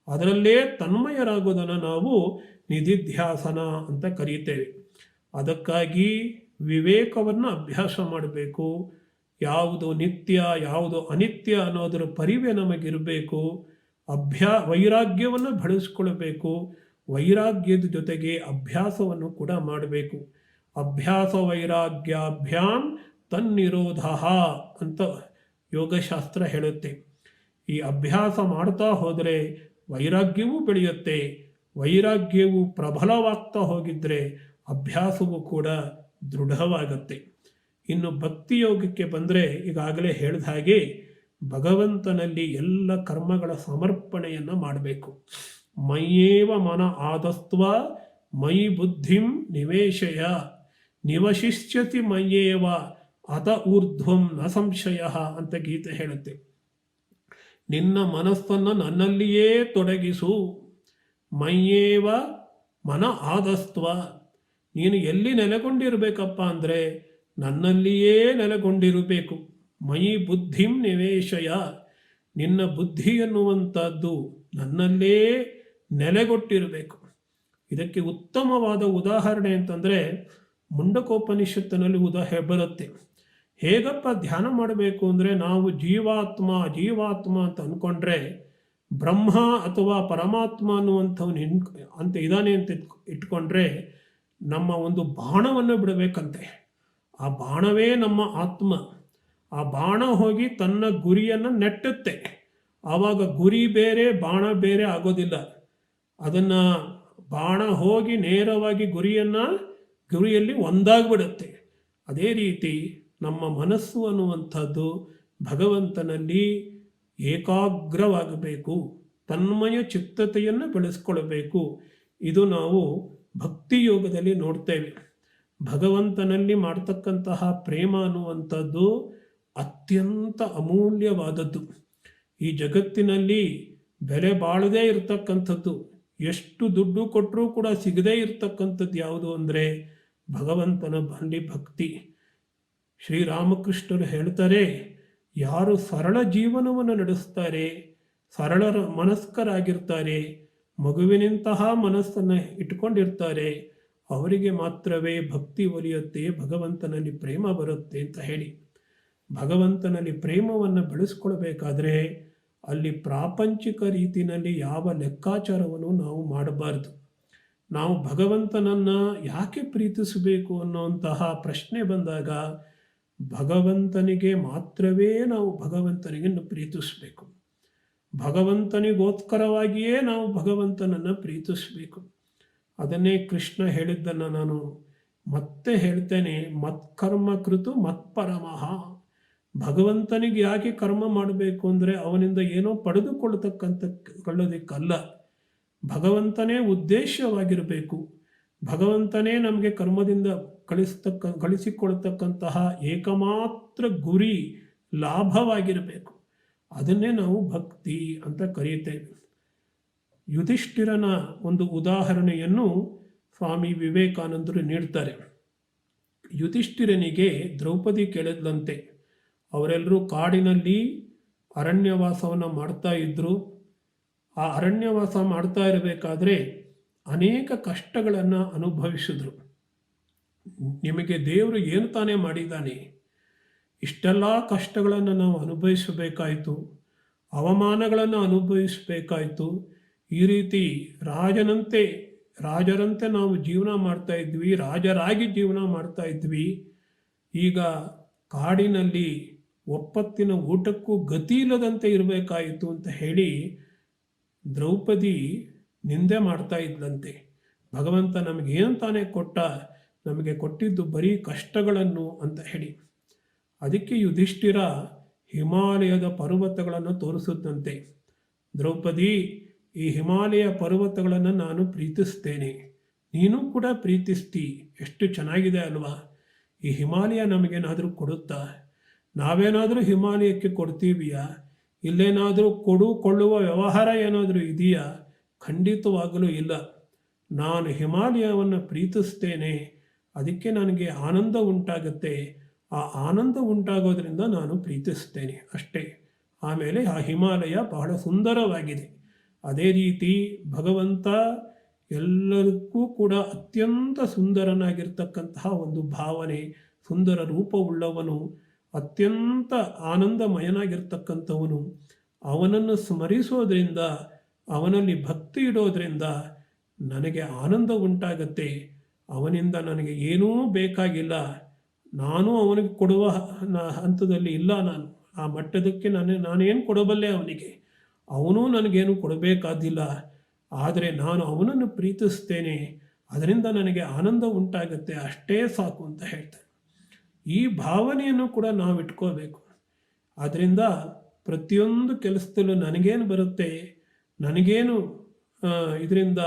ಅದರಲ್ಲೇ ತನ್ಮಯರಾಗೋದನ್ನು ನಾವು ನಿಧಿಧ್ಯಾಸನ ಅಂತ ಕರೀತೇವೆ. ಅದಕ್ಕಾಗಿ ವಿವೇಕವನ್ನು ಅಭ್ಯಾಸ ಮಾಡಬೇಕು. ಯಾವುದು ನಿತ್ಯ ಯಾವುದು ಅನಿತ್ಯ ಅನ್ನೋದರ ಪರಿವೆ ನಮಗಿರಬೇಕು. ವೈರಾಗ್ಯವನ್ನು ಬೆಳೆಸ್ಕೊಳ್ಬೇಕು. ವೈರಾಗ್ಯದ ಜೊತೆಗೆ ಅಭ್ಯಾಸವನ್ನು ಕೂಡ ಮಾಡಬೇಕು. ಅಭ್ಯಾಸ ವೈರಾಗ್ಯಾಭ್ಯಾಂ ತನ್ನಿರೋಧ ಅಂತ ಯೋಗಶಾಸ್ತ್ರ ಹೇಳುತ್ತೆ. ಈ ಅಭ್ಯಾಸ ಮಾಡ್ತಾ ಹೋದರೆ ವೈರಾಗ್ಯವೂ ಬೆಳೆಯುತ್ತೆ. ವೈರಾಗ್ಯವು ಪ್ರಬಲವಾಗ್ತಾ ಹೋಗಿದ್ರೆ ಅಭ್ಯಾಸವೂ ಕೂಡ ದೃಢವಾಗುತ್ತೆ. ಇನ್ನು ಭಕ್ತಿಯೋಗಕ್ಕೆ ಬಂದರೆ ಈಗಾಗಲೇ ಹೇಳಿದ ಹಾಗೆ ಭಗವಂತನಲ್ಲಿ ಎಲ್ಲ ಕರ್ಮಗಳ ಸಮರ್ಪಣೆಯನ್ನು ಮಾಡಬೇಕು. ಮಯ್ಯೇವ ಮನ ಆದಸ್ತ್ವ ಮಯಿ ಬುದ್ಧಿಂ ನಿವೇಶಯ ನಿವಶಿಷ್ಯತಿ ಮಯ್ಯೇವ ಅತ ಊರ್ಧ್ವಂ ನ ಸಂಶಯ ಅಂತ ಗೀತೆ ಹೇಳುತ್ತೆ. ನಿನ್ನ ಮನಸ್ಸನ್ನು ನನ್ನಲ್ಲಿಯೇ ತೊಡಗಿಸು. ಮಯ್ಯೇವ ಮನ ಆದಸ್ತ್ವ, ನೀನು ಎಲ್ಲಿ ನೆಲೆಗೊಂಡಿರಬೇಕಪ್ಪ ಅಂದರೆ ನನ್ನಲ್ಲಿಯೇ ನೆಲೆಗೊಂಡಿರಬೇಕು. ಮಯಿ ಬುದ್ಧಿಂ ನಿವೇಶಯ, ನಿನ್ನ ಬುದ್ಧಿ ಎನ್ನುವಂಥದ್ದು ನನ್ನಲ್ಲೇ ನೆಲೆಗೊಟ್ಟಿರಬೇಕು. ಇದಕ್ಕೆ ಉತ್ತಮವಾದ ಉದಾಹರಣೆ ಅಂತಂದರೆ ಮುಂಡಕೋಪನಿಷತ್ತಿನಲ್ಲಿ ಬರುತ್ತೆ. ಹೇಗಪ್ಪ ಧ್ಯಾನ ಮಾಡಬೇಕು ಅಂದರೆ, ನಾವು ಜೀವಾತ್ಮ ಅಂತ ಅಂದ್ಕೊಂಡ್ರೆ ಬ್ರಹ್ಮ ಅಥವಾ ಪರಮಾತ್ಮ ಅನ್ನುವಂಥವನು ಅಂತ ಇದ್ದಾನೆ ಅಂತ ಇಟ್ಕೊಂಡ್ರೆ ನಮ್ಮ ಒಂದು ಬಾಣವನ್ನು ಬಿಡಬೇಕಂತೆ. ಆ ಬಾಣವೇ ನಮ್ಮ ಆತ್ಮ. ಆ ಬಾಣ ಹೋಗಿ ತನ್ನ ಗುರಿಯನ್ನು ನೆಟ್ಟುತ್ತೆ. ಆವಾಗ ಗುರಿ ಬೇರೆ ಬಾಣ ಬೇರೆ ಆಗೋದಿಲ್ಲ. ಅದನ್ನು ಬಾಣ ಹೋಗಿ ನೇರವಾಗಿ ಗುರಿಯಲ್ಲಿ ಒಂದಾಗ್ಬಿಡುತ್ತೆ. ಅದೇ ರೀತಿ ನಮ್ಮ ಮನಸ್ಸು ಅನ್ನುವಂಥದ್ದು ಭಗವಂತನಲ್ಲಿ ಏಕಾಗ್ರವಾಗಬೇಕು. ತನ್ಮಯ ಚಿತ್ತತೆಯನ್ನು ಬೆಳೆಸ್ಕೊಳ್ಬೇಕು. ಇದು ನಾವು ಭಕ್ತಿಯೋಗದಲ್ಲಿ ನೋಡ್ತೇವೆ. ಭಗವಂತನಲ್ಲಿ ಮಾಡ್ತಕ್ಕಂತಹ ಪ್ರೇಮ ಅನ್ನುವಂಥದ್ದು ಅತ್ಯಂತ ಅಮೂಲ್ಯವಾದದ್ದು. ಈ ಜಗತ್ತಿನಲ್ಲಿ ಬೆಲೆ ಬಾಳದೇ ಇರತಕ್ಕಂಥದ್ದು, ಎಷ್ಟು ದುಡ್ಡು ಕೊಟ್ಟರೂ ಕೂಡ ಸಿಗದೇ ಇರತಕ್ಕಂಥದ್ದು ಯಾವುದು ಅಂದರೆ ಭಗವಂತನ ಬಲ್ಲಿ ಭಕ್ತಿ. ಶ್ರೀರಾಮಕೃಷ್ಣರು ಹೇಳ್ತಾರೆ, ಯಾರು ಸರಳ ಜೀವನವನ್ನು ನಡೆಸ್ತಾರೆ, ಸರಳರ ಮನಸ್ಕರಾಗಿರ್ತಾರೆ, ಮಗುವಿನಂತಹ ಮನಸ್ಸನ್ನು ಇಟ್ಕೊಂಡಿರ್ತಾರೆ, ಅವರಿಗೆ ಮಾತ್ರವೇ ಭಕ್ತಿ ಒಲಿಯುತ್ತೆ, ಭಗವಂತನಲ್ಲಿ ಪ್ರೇಮ ಬರುತ್ತೆ ಅಂತ ಹೇಳಿ. ಭಗವಂತನಲ್ಲಿ ಪ್ರೇಮವನ್ನು ಬೆಳೆಸ್ಕೊಳ್ಬೇಕಾದ್ರೆ ಅಲ್ಲಿ ಪ್ರಾಪಂಚಿಕ ರೀತಿಯಲ್ಲಿ ಯಾವ ಲೆಕ್ಕಾಚಾರವನ್ನು ನಾವು ಮಾಡಬಾರ್ದು. ನಾವು ಭಗವಂತನನ್ನು ಯಾಕೆ ಪ್ರೀತಿಸಬೇಕು ಅನ್ನುವಂತಹ ಪ್ರಶ್ನೆ ಬಂದಾಗ ಭಗವಂತನಿಗೆ ಮಾತ್ರವೇ ನಾವು ಭಗವಂತನಿಗೆ ಪ್ರೀತಿಸಬೇಕು. ಭಗವಂತನಿಗೋಸ್ಕರವಾಗಿಯೇ ನಾವು ಭಗವಂತನನ್ನು ಪ್ರೀತಿಸಬೇಕು. ಅದನ್ನೇ ಕೃಷ್ಣ ಹೇಳಿದ್ದನ್ನು ನಾನು ಮತ್ತೆ ಹೇಳ್ತೇನೆ, ಮತ್ಕರ್ಮ ಕೃತು ಮತ್ಪರಮಃ. ಭಗವಂತನಿಗೆ ಯಾಕೆ ಕರ್ಮ ಮಾಡಬೇಕು ಅಂದರೆ ಅವನಿಂದ ಏನೋ ಕೊಳ್ಳೋದಕ್ಕಲ್ಲ. ಭಗವಂತನೇ ಉದ್ದೇಶವಾಗಿರಬೇಕು. ಭಗವಂತನೇ ನಮಗೆ ಕರ್ಮದಿಂದ ಗಳಿಸಿಕೊಳ್ತಕ್ಕಂತಹ ಏಕಮಾತ್ರ ಗುರಿ ಲಾಭವಾಗಿರಬೇಕು. ಅದನ್ನೇ ನಾವು ಭಕ್ತಿ ಅಂತ ಕರೆಯುತ್ತೇವೆ. ಯುಧಿಷ್ಠಿರನ ಒಂದು ಉದಾಹರಣೆಯನ್ನು ಸ್ವಾಮಿ ವಿವೇಕಾನಂದರು ನೀಡ್ತಾರೆ. ಯುಧಿಷ್ಠಿರನಿಗೆ ದ್ರೌಪದಿ ಕೇಳಿದ್ಲಂತೆ. ಅವರೆಲ್ಲರೂ ಕಾಡಿನಲ್ಲಿ ಅರಣ್ಯವಾಸವನ್ನು ಮಾಡ್ತಾ ಇದ್ದರು. ಆ ಅರಣ್ಯವಾಸ ಮಾಡ್ತಾ ಇರಬೇಕಾದ್ರೆ ಅನೇಕ ಕಷ್ಟಗಳನ್ನು ಅನುಭವಿಸಿದ್ರು. ನಿಮಗೆ ದೇವರು ಏನು ತಾನೇ ಮಾಡಿದ್ದಾನೆ, ಇಷ್ಟೆಲ್ಲ ಕಷ್ಟಗಳನ್ನು ನಾವು ಅನುಭವಿಸಬೇಕಾಯಿತು, ಅವಮಾನಗಳನ್ನು ಅನುಭವಿಸಬೇಕಾಯಿತು. ಈ ರೀತಿ ರಾಜರಂತೆ ನಾವು ಜೀವನ ಮಾಡ್ತಾ ಇದ್ವಿ, ರಾಜರಾಗಿ ಜೀವನ ಮಾಡ್ತಾ ಇದ್ವಿ. ಈಗ ಕಾಡಿನಲ್ಲಿ ಒಪ್ಪತ್ತಿನ ಊಟಕ್ಕೂ ಗತಿ ಇಲ್ಲದಂತೆ ಇರಬೇಕಾಯಿತು ಅಂತ ಹೇಳಿ ದ್ರೌಪದಿ ನಿಂದೆ ಮಾಡ್ತಾ ಇದ್ದಂತೆ. ಭಗವಂತ ನಮಗೇನು ತಾನೇ ಕೊಟ್ಟ, ನಮಗೆ ಕೊಟ್ಟಿದ್ದು ಬರೀ ಕಷ್ಟಗಳನ್ನು ಅಂತ ಹೇಳಿ. ಅದಕ್ಕೆ ಯುಧಿಷ್ಠಿರ ಹಿಮಾಲಯದ ಪರ್ವತಗಳನ್ನು ತೋರಿಸಿದಂತೆ. ದ್ರೌಪದಿ, ಈ ಹಿಮಾಲಯ ಪರ್ವತಗಳನ್ನು ನಾನು ಪ್ರೀತಿಸ್ತೇನೆ, ನೀನು ಕೂಡ ಪ್ರೀತಿಸ್ತಿ, ಎಷ್ಟು ಚೆನ್ನಾಗಿದೆ ಅಲ್ವಾ? ಈ ಹಿಮಾಲಯ ನಮಗೇನಾದರೂ ಕೊಡುತ್ತಾ? ನಾವೇನಾದರೂ ಹಿಮಾಲಯಕ್ಕೆ ಕೊಡ್ತೀವಿಯಾ? ಇಲ್ಲೇನಾದರೂ ಕೊಳ್ಳುವ ವ್ಯವಹಾರ ಏನಾದರೂ ಇದೆಯಾ? ಖಂಡಿತವಾಗಲೂ ಇಲ್ಲ. ನಾನು ಹಿಮಾಲಯವನ್ನು ಪ್ರೀತಿಸ್ತೇನೆ, ಅದಕ್ಕೆ ನನಗೆ ಆನಂದ ಉಂಟಾಗುತ್ತೆ. ಆ ಆನಂದ ಉಂಟಾಗೋದ್ರಿಂದ ನಾನು ಪ್ರೀತಿಸ್ತೇನೆ ಅಷ್ಟೇ. ಆಮೇಲೆ ಆ ಹಿಮಾಲಯ ಬಹಳ ಸುಂದರವಾಗಿದೆ. ಅದೇ ರೀತಿ ಭಗವಂತ ಎಲ್ಲರಿಗೂ ಕೂಡ ಅತ್ಯಂತ ಸುಂದರನಾಗಿರ್ತಕ್ಕಂತಹ ಒಂದು ಭಾವನೆ, ಸುಂದರ ರೂಪವುಳ್ಳವನು, ಅತ್ಯಂತ ಆನಂದಮಯನಾಗಿರ್ತಕ್ಕಂಥವನು. ಅವನನ್ನು ಸ್ಮರಿಸೋದ್ರಿಂದ, ಅವನಲ್ಲಿ ಭಕ್ತಿ ಇಡೋದ್ರಿಂದ ನನಗೆ ಆನಂದ ಉಂಟಾಗತ್ತೆ. ಅವನಿಂದ ನನಗೆ ಏನೂ ಬೇಕಾಗಿಲ್ಲ. ನಾನು ಅವನಿಗೆ ಕೊಡುವ ಹಂತದಲ್ಲಿ ಇಲ್ಲ. ನಾನು ಆ ಮಟ್ಟದಕ್ಕೆ ನಾನೇನು ಕೊಡಬಲ್ಲೆ ಅವನಿಗೆ? ಅವನು ನನಗೇನು ಕೊಡಬೇಕಾದಿಲ್ಲ. ಆದರೆ ನಾನು ಅವನನ್ನು ಪ್ರೀತಿಸ್ತೇನೆ, ಅದರಿಂದ ನನಗೆ ಆನಂದ ಉಂಟಾಗತ್ತೆ, ಅಷ್ಟೇ ಸಾಕು ಅಂತ ಹೇಳ್ತಾನೆ. ಈ ಭಾವನೆಯನ್ನು ಕೂಡ ನಾವು ಇಟ್ಕೋಬೇಕು. ಆದ್ದರಿಂದ ಪ್ರತಿಯೊಂದು ಕೆಲಸದಲ್ಲೂ ನನಗೇನು ಬರುತ್ತೆ, ನನಗೇನು ಇದರಿಂದ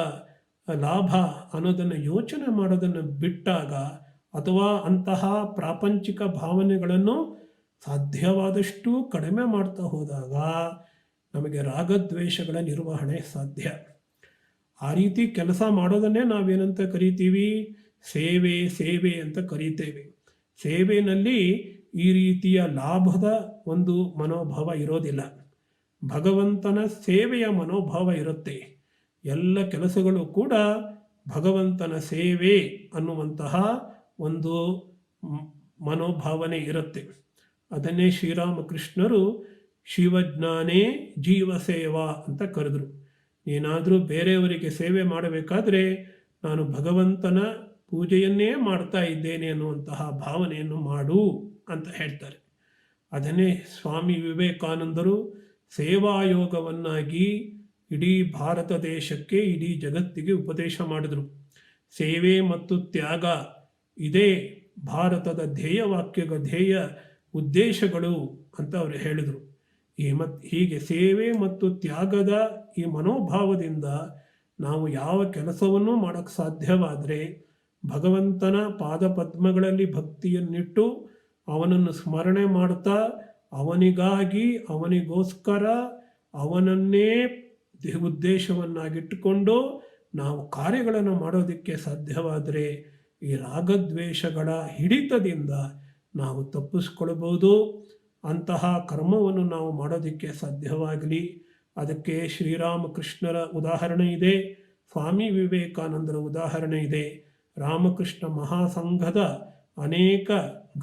ಲಾಭ ಅನ್ನೋದನ್ನು ಯೋಚನೆ ಮಾಡೋದನ್ನು ಬಿಟ್ಟಾಗ, ಅಥವಾ ಅಂತಹ ಪ್ರಾಪಂಚಿಕ ಭಾವನೆಗಳನ್ನು ಸಾಧ್ಯವಾದಷ್ಟು ಕಡಿಮೆ ಮಾಡ್ತಾ ಹೋದಾಗ ನಮಗೆ ರಾಗದ್ವೇಷಗಳ ನಿರ್ವಹಣೆ ಸಾಧ್ಯ. ಆ ರೀತಿ ಕೆಲಸ ಮಾಡೋದನ್ನೇ ನಾವೇನಂತ ಕರಿತೀವಿ? ಸೇವೆ ಸೇವೆ ಅಂತ ಕರೀತೇವೆ. ಸೇವೆಯಲ್ಲಿ ಈ ರೀತಿಯ ಲಾಭದ ಒಂದು ಮನೋಭಾವ ಇರೋದಿಲ್ಲ. ಭಗವಂತನ ಸೇವೆಯ ಮನೋಭಾವ ಇರುತ್ತೆ. ಎಲ್ಲ ಕೆಲಸಗಳು ಕೂಡ ಭಗವಂತನ ಸೇವೆ ಅನ್ನುವಂತಹ ಒಂದು ಮನೋಭಾವನೆ ಇರುತ್ತೆ. ಅದನ್ನೇ ಶ್ರೀರಾಮಕೃಷ್ಣರು ಶಿವಜ್ಞಾನೇ ಜೀವಸೇವಾ ಅಂತ ಕರೆದರು. ಏನಾದರೂ ಬೇರೆಯವರಿಗೆ ಸೇವೆ ಮಾಡಬೇಕಾದ್ರೆ ನಾನು ಭಗವಂತನ ಪೂಜೆಯನ್ನೇ ಮಾಡ್ತಾ ಇದ್ದೇನೆ ಅನ್ನುವಂತಹ ಭಾವನೆಯನ್ನು ಮಾಡು ಅಂತ ಹೇಳ್ತಾರೆ. ಅದನ್ನೇ ಸ್ವಾಮಿ ವಿವೇಕಾನಂದರು ಸೇವಾಯೋಗವನ್ನಾಗಿ ಇಡೀ ಭಾರತ ದೇಶಕ್ಕೆ, ಇಡೀ ಜಗತ್ತಿಗೆ ಉಪದೇಶ ಮಾಡಿದರು. ಸೇವೆ ಮತ್ತು ತ್ಯಾಗ ಇದೇ ಭಾರತದ ಧ್ಯೇಯ ಉದ್ದೇಶಗಳು ಅಂತ ಅವರು ಹೇಳಿದರು. ಹೀಗೆ ಸೇವೆ ಮತ್ತು ತ್ಯಾಗದ ಈ ಮನೋಭಾವದಿಂದ ನಾವು ಯಾವ ಕೆಲಸವನ್ನೂ ಮಾಡೋಕ್ಕೆ ಸಾಧ್ಯವಾದರೆ, ಭಗವಂತನ ಪಾದಪದ್ಮಗಳಲ್ಲಿ ಭಕ್ತಿಯನ್ನಿಟ್ಟು ಅವನನ್ನು ಸ್ಮರಣೆ ಮಾಡ್ತಾ, ಅವನಿಗಾಗಿ, ಅವನಿಗೋಸ್ಕರ, ಅವನನ್ನೇ ಉದ್ದೇಶವನ್ನಾಗಿಟ್ಟುಕೊಂಡು ನಾವು ಕಾರ್ಯಗಳನ್ನು ಮಾಡೋದಕ್ಕೆ ಸಾಧ್ಯವಾದರೆ ಈ ರಾಗದ್ವೇಷಗಳ ಹಿಡಿತದಿಂದ ನಾವು ತಪ್ಪಿಸ್ಕೊಳ್ಬೋದು. ಅಂತಹ ಕರ್ಮವನ್ನು ನಾವು ಮಾಡೋದಕ್ಕೆ ಸಾಧ್ಯವಾಗಲಿ. ಅದಕ್ಕೆ ಶ್ರೀರಾಮಕೃಷ್ಣರ ಉದಾಹರಣೆ ಇದೆ, ಸ್ವಾಮಿ ವಿವೇಕಾನಂದರ ಉದಾಹರಣೆ ಇದೆ. ರಾಮಕೃಷ್ಣ ಮಹಾಸಂಘದ ಅನೇಕ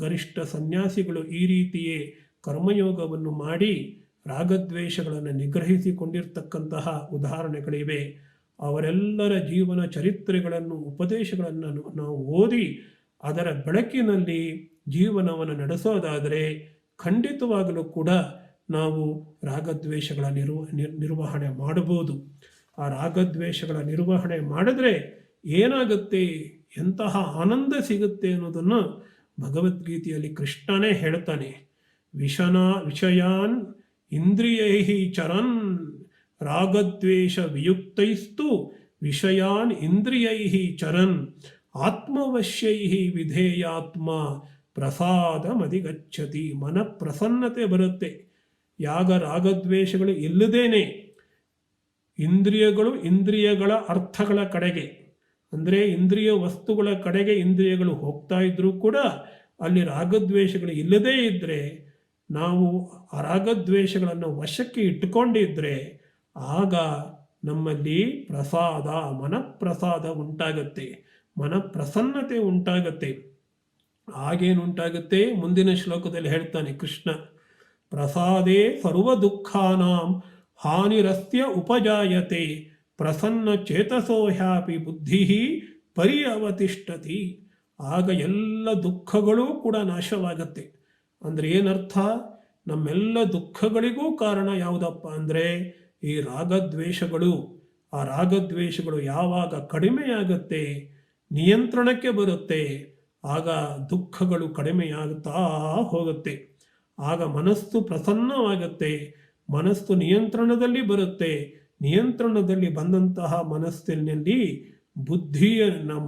ಗರಿಷ್ಠ ಸನ್ಯಾಸಿಗಳು ಈ ರೀತಿಯೇ ಕರ್ಮಯೋಗವನ್ನು ಮಾಡಿ ರಾಗದ್ವೇಷಗಳನ್ನು ನಿಗ್ರಹಿಸಿಕೊಂಡಿರ್ತಕ್ಕಂತಹ ಉದಾಹರಣೆಗಳಿವೆ. ಅವರೆಲ್ಲರ ಜೀವನ ಚರಿತ್ರೆಗಳನ್ನು, ಉಪದೇಶಗಳನ್ನು ನಾವು ಓದಿ ಅದರ ಬೆಳಕಿನಲ್ಲಿ ಜೀವನವನ್ನು ನಡೆಸೋದಾದರೆ ಖಂಡಿತವಾಗಲೂ ಕೂಡ ನಾವು ರಾಗದ್ವೇಷಗಳ ನಿರ್ವಹಣೆ ಮಾಡಬಹುದು. ಆ ರಾಗದ್ವೇಷಗಳ ನಿರ್ವಹಣೆ ಮಾಡಿದ್ರೆ ಏನಾಗುತ್ತೆ, ಎಂತಹ ಆನಂದ ಸಿಗುತ್ತೆ ಅನ್ನೋದನ್ನು ಭಗವದ್ಗೀತೆಯಲ್ಲಿ ಕೃಷ್ಣನೇ ಹೇಳ್ತಾನೆ. ವಿಷಯಾನ್ ಇಂದ್ರಿಯೈ ಚರನ್ ರಾಗದ್ವೇಷ ವಿಯುಕ್ತೈಸ್ತು ವಿಷಯಾನ್ ಇಂದ್ರಿಯೈ ಚರನ್ ಆತ್ಮವಶ್ಯೈ ವಿಧೇಯಾತ್ಮ ಪ್ರಸಾದಮಧಿಗಚ್ಚತಿ. ಮನ ಪ್ರಸನ್ನತೆ ಬರುತ್ತೆ. ರಾಗದ್ವೇಷಗಳು ಇಲ್ಲದೇನೆ ಇಂದ್ರಿಯಗಳ ಅರ್ಥಗಳ ಕಡೆಗೆ, ಅಂದರೆ ಇಂದ್ರಿಯ ವಸ್ತುಗಳ ಕಡೆಗೆ ಇಂದ್ರಿಯಗಳು ಹೋಗ್ತಾ ಇದ್ರೂ ಕೂಡ ಅಲ್ಲಿ ರಾಗದ್ವೇಷಗಳು ಇಲ್ಲದೇ ಇದ್ದರೆ, ನಾವು ಆ ರಾಗದ್ವೇಷಗಳನ್ನು ವಶಕ್ಕೆ ಇಟ್ಟುಕೊಂಡಿದ್ರೆ ಆಗ ನಮ್ಮಲ್ಲಿ ಮನಪ್ರಸಾದ ಉಂಟಾಗತ್ತೆ, ಮನಪ್ರಸನ್ನತೆ ಉಂಟಾಗತ್ತೆ. ಆಗೇನುಂಟಾಗುತ್ತೆ? ಮುಂದಿನ ಶ್ಲೋಕದಲ್ಲಿ ಹೇಳ್ತಾನೆ ಕೃಷ್ಣ, ಪ್ರಸಾದೇ ಸರ್ವ ದುಃಖಾನಾಂ ಹಾನಿರಸ್ತ್ಯ ಉಪಜಾಯತೆ ಪ್ರಸನ್ನ ಚೇತಸೋ ಹ್ಯಾಪಿ ಬುದ್ಧಿ ಪರಿಯವತಿಷ್ಠತಿ. ಆಗ ಎಲ್ಲ ದುಃಖಗಳೂ ಕೂಡ ನಾಶವಾಗತ್ತೆ. ಅಂದರೆ ಏನರ್ಥ? ನಮ್ಮೆಲ್ಲ ದುಃಖಗಳಿಗೂ ಕಾರಣ ಯಾವುದಪ್ಪ ಅಂದರೆ ಈ ರಾಗದ್ವೇಷಗಳು. ಆ ರಾಗದ್ವೇಷಗಳು ಯಾವಾಗ ಕಡಿಮೆಯಾಗುತ್ತೆ, ನಿಯಂತ್ರಣಕ್ಕೆ ಬರುತ್ತೆ, ಆಗ ದುಃಖಗಳು ಕಡಿಮೆಯಾಗುತ್ತಾ ಹೋಗುತ್ತೆ. ಆಗ ಮನಸ್ಸು ಪ್ರಸನ್ನವಾಗುತ್ತೆ, ಮನಸ್ಸು ನಿಯಂತ್ರಣದಲ್ಲಿ ಬರುತ್ತೆ. ನಿಯಂತ್ರಣದಲ್ಲಿ ಬಂದಂತಹ ಮನಸ್ಸಿನಲ್ಲಿ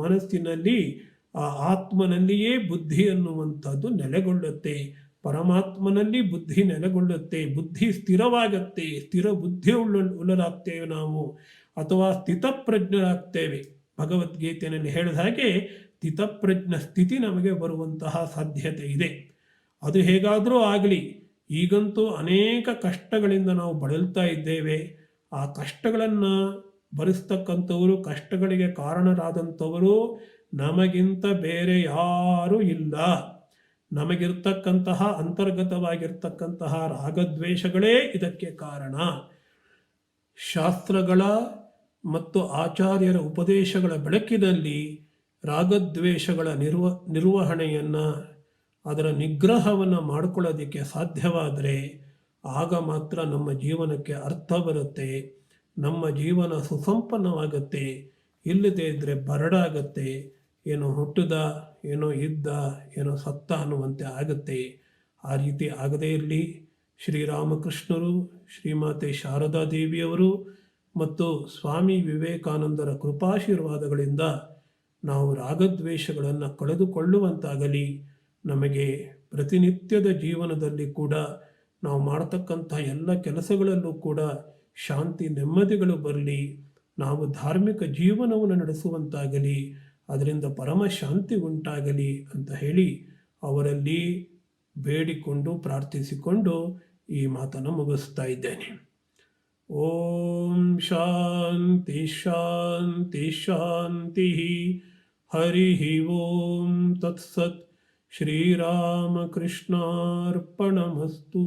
ಮನಸ್ಸಿನಲ್ಲಿ ಆ ಆತ್ಮನಲ್ಲಿಯೇ ಬುದ್ಧಿ ಅನ್ನುವಂಥದ್ದು ನೆಲೆಗೊಳ್ಳುತ್ತೆ. ಪರಮಾತ್ಮನಲ್ಲಿ ಬುದ್ಧಿ ನೆಲೆಗೊಳ್ಳುತ್ತೆ, ಬುದ್ಧಿ ಸ್ಥಿರವಾಗತ್ತೆ. ಸ್ಥಿರ ಬುದ್ಧಿ ಉಳ್ಳರಾಗ್ತೇವೆ ನಾವು, ಅಥವಾ ಸ್ಥಿತಪ್ರಜ್ಞರಾಗ್ತೇವೆ. ಭಗವದ್ಗೀತೆಯಲ್ಲಿ ಹೇಳಿದ ಹಾಗೆ ಸ್ಥಿತಪ್ರಜ್ಞ ಸ್ಥಿತಿ ನಮಗೆ ಬರುವಂತಹ ಸಾಧ್ಯತೆ ಇದೆ. ಅದು ಹೇಗಾದರೂ ಆಗಲಿ, ಈಗಂತೂ ಅನೇಕ ಕಷ್ಟಗಳಿಂದ ನಾವು ಬಳಲ್ತಾ ಇದ್ದೇವೆ. ಆ ಕಷ್ಟಗಳನ್ನು ಭರಿಸ್ತಕ್ಕಂಥವರು, ಕಷ್ಟಗಳಿಗೆ ಕಾರಣರಾದಂಥವರು ನಮಗಿಂತ ಬೇರೆ ಯಾರೂ ಇಲ್ಲ. ನಮಗಿರ್ತಕ್ಕಂತಹ ಅಂತರ್ಗತವಾಗಿರ್ತಕ್ಕಂತಹ ರಾಗದ್ವೇಷಗಳೇ ಇದಕ್ಕೆ ಕಾರಣ. ಶಾಸ್ತ್ರಗಳ ಮತ್ತು ಆಚಾರ್ಯರ ಉಪದೇಶಗಳ ಬೆಳಕಿನಲ್ಲಿ ರಾಗದ್ವೇಷಗಳ ನಿರ್ವಹಣೆಯನ್ನು, ಅದರ ನಿಗ್ರಹವನ್ನು ಮಾಡಿಕೊಳ್ಳೋದಕ್ಕೆ ಸಾಧ್ಯವಾದರೆ ಆಗ ಮಾತ್ರ ನಮ್ಮ ಜೀವನಕ್ಕೆ ಅರ್ಥ ಬರುತ್ತೆ, ನಮ್ಮ ಜೀವನ ಸುಸಂಪನ್ನವಾಗುತ್ತೆ. ಇಲ್ಲದೇ ಇದ್ದರೆ ಬರಡಾಗತ್ತೆ. ಏನೋ ಹುಟ್ಟಿದ, ಏನೋ ಇದ್ದ, ಏನೋ ಸತ್ತ ಅನ್ನುವಂತೆ ಆಗುತ್ತೆ. ಆ ರೀತಿ ಆಗದೇ ಇರಲಿ. ಶ್ರೀರಾಮಕೃಷ್ಣರು, ಶ್ರೀಮಾತೆ ಶಾರದಾ ದೇವಿಯವರು ಮತ್ತು ಸ್ವಾಮಿ ವಿವೇಕಾನಂದರ ಕೃಪಾಶೀರ್ವಾದಗಳಿಂದ ನಾವು ರಾಗದ್ವೇಷಗಳನ್ನು ಕಳೆದುಕೊಳ್ಳುವಂತಾಗಲಿ. ನಮಗೆ ಪ್ರತಿನಿತ್ಯದ ಜೀವನದಲ್ಲಿ ಕೂಡ ನಾವು ಮಾಡತಕ್ಕಂಥ ಎಲ್ಲ ಕೆಲಸಗಳಲ್ಲೂ ಕೂಡ ಶಾಂತಿ ನೆಮ್ಮದಿಗಳು ಬರಲಿ. ನಾವು ಧಾರ್ಮಿಕ ಜೀವನವನ್ನು ನಡೆಸುವಂತಾಗಲಿ, ಅದರಿಂದ ಪರಮ ಶಾಂತಿ ಉಂಟಾಗಲಿ ಅಂತ ಹೇಳಿ ಅವರಲ್ಲಿ ಬೇಡಿಕೊಂಡು ಪ್ರಾರ್ಥಿಸಿಕೊಂಡು ಈ ಮಾತನ್ನು ಮುಗಿಸ್ತಾ ಇದ್ದೇನೆ. ಓಂ ಶಾಂತಿ ಶಾಂತಿ ಶಾಂತಿ. ಹರಿ ಓಂ ತತ್ಸತ್. ಶ್ರೀರಾಮಕೃಷ್ಣಾರ್ಪಣಮಸ್ತು.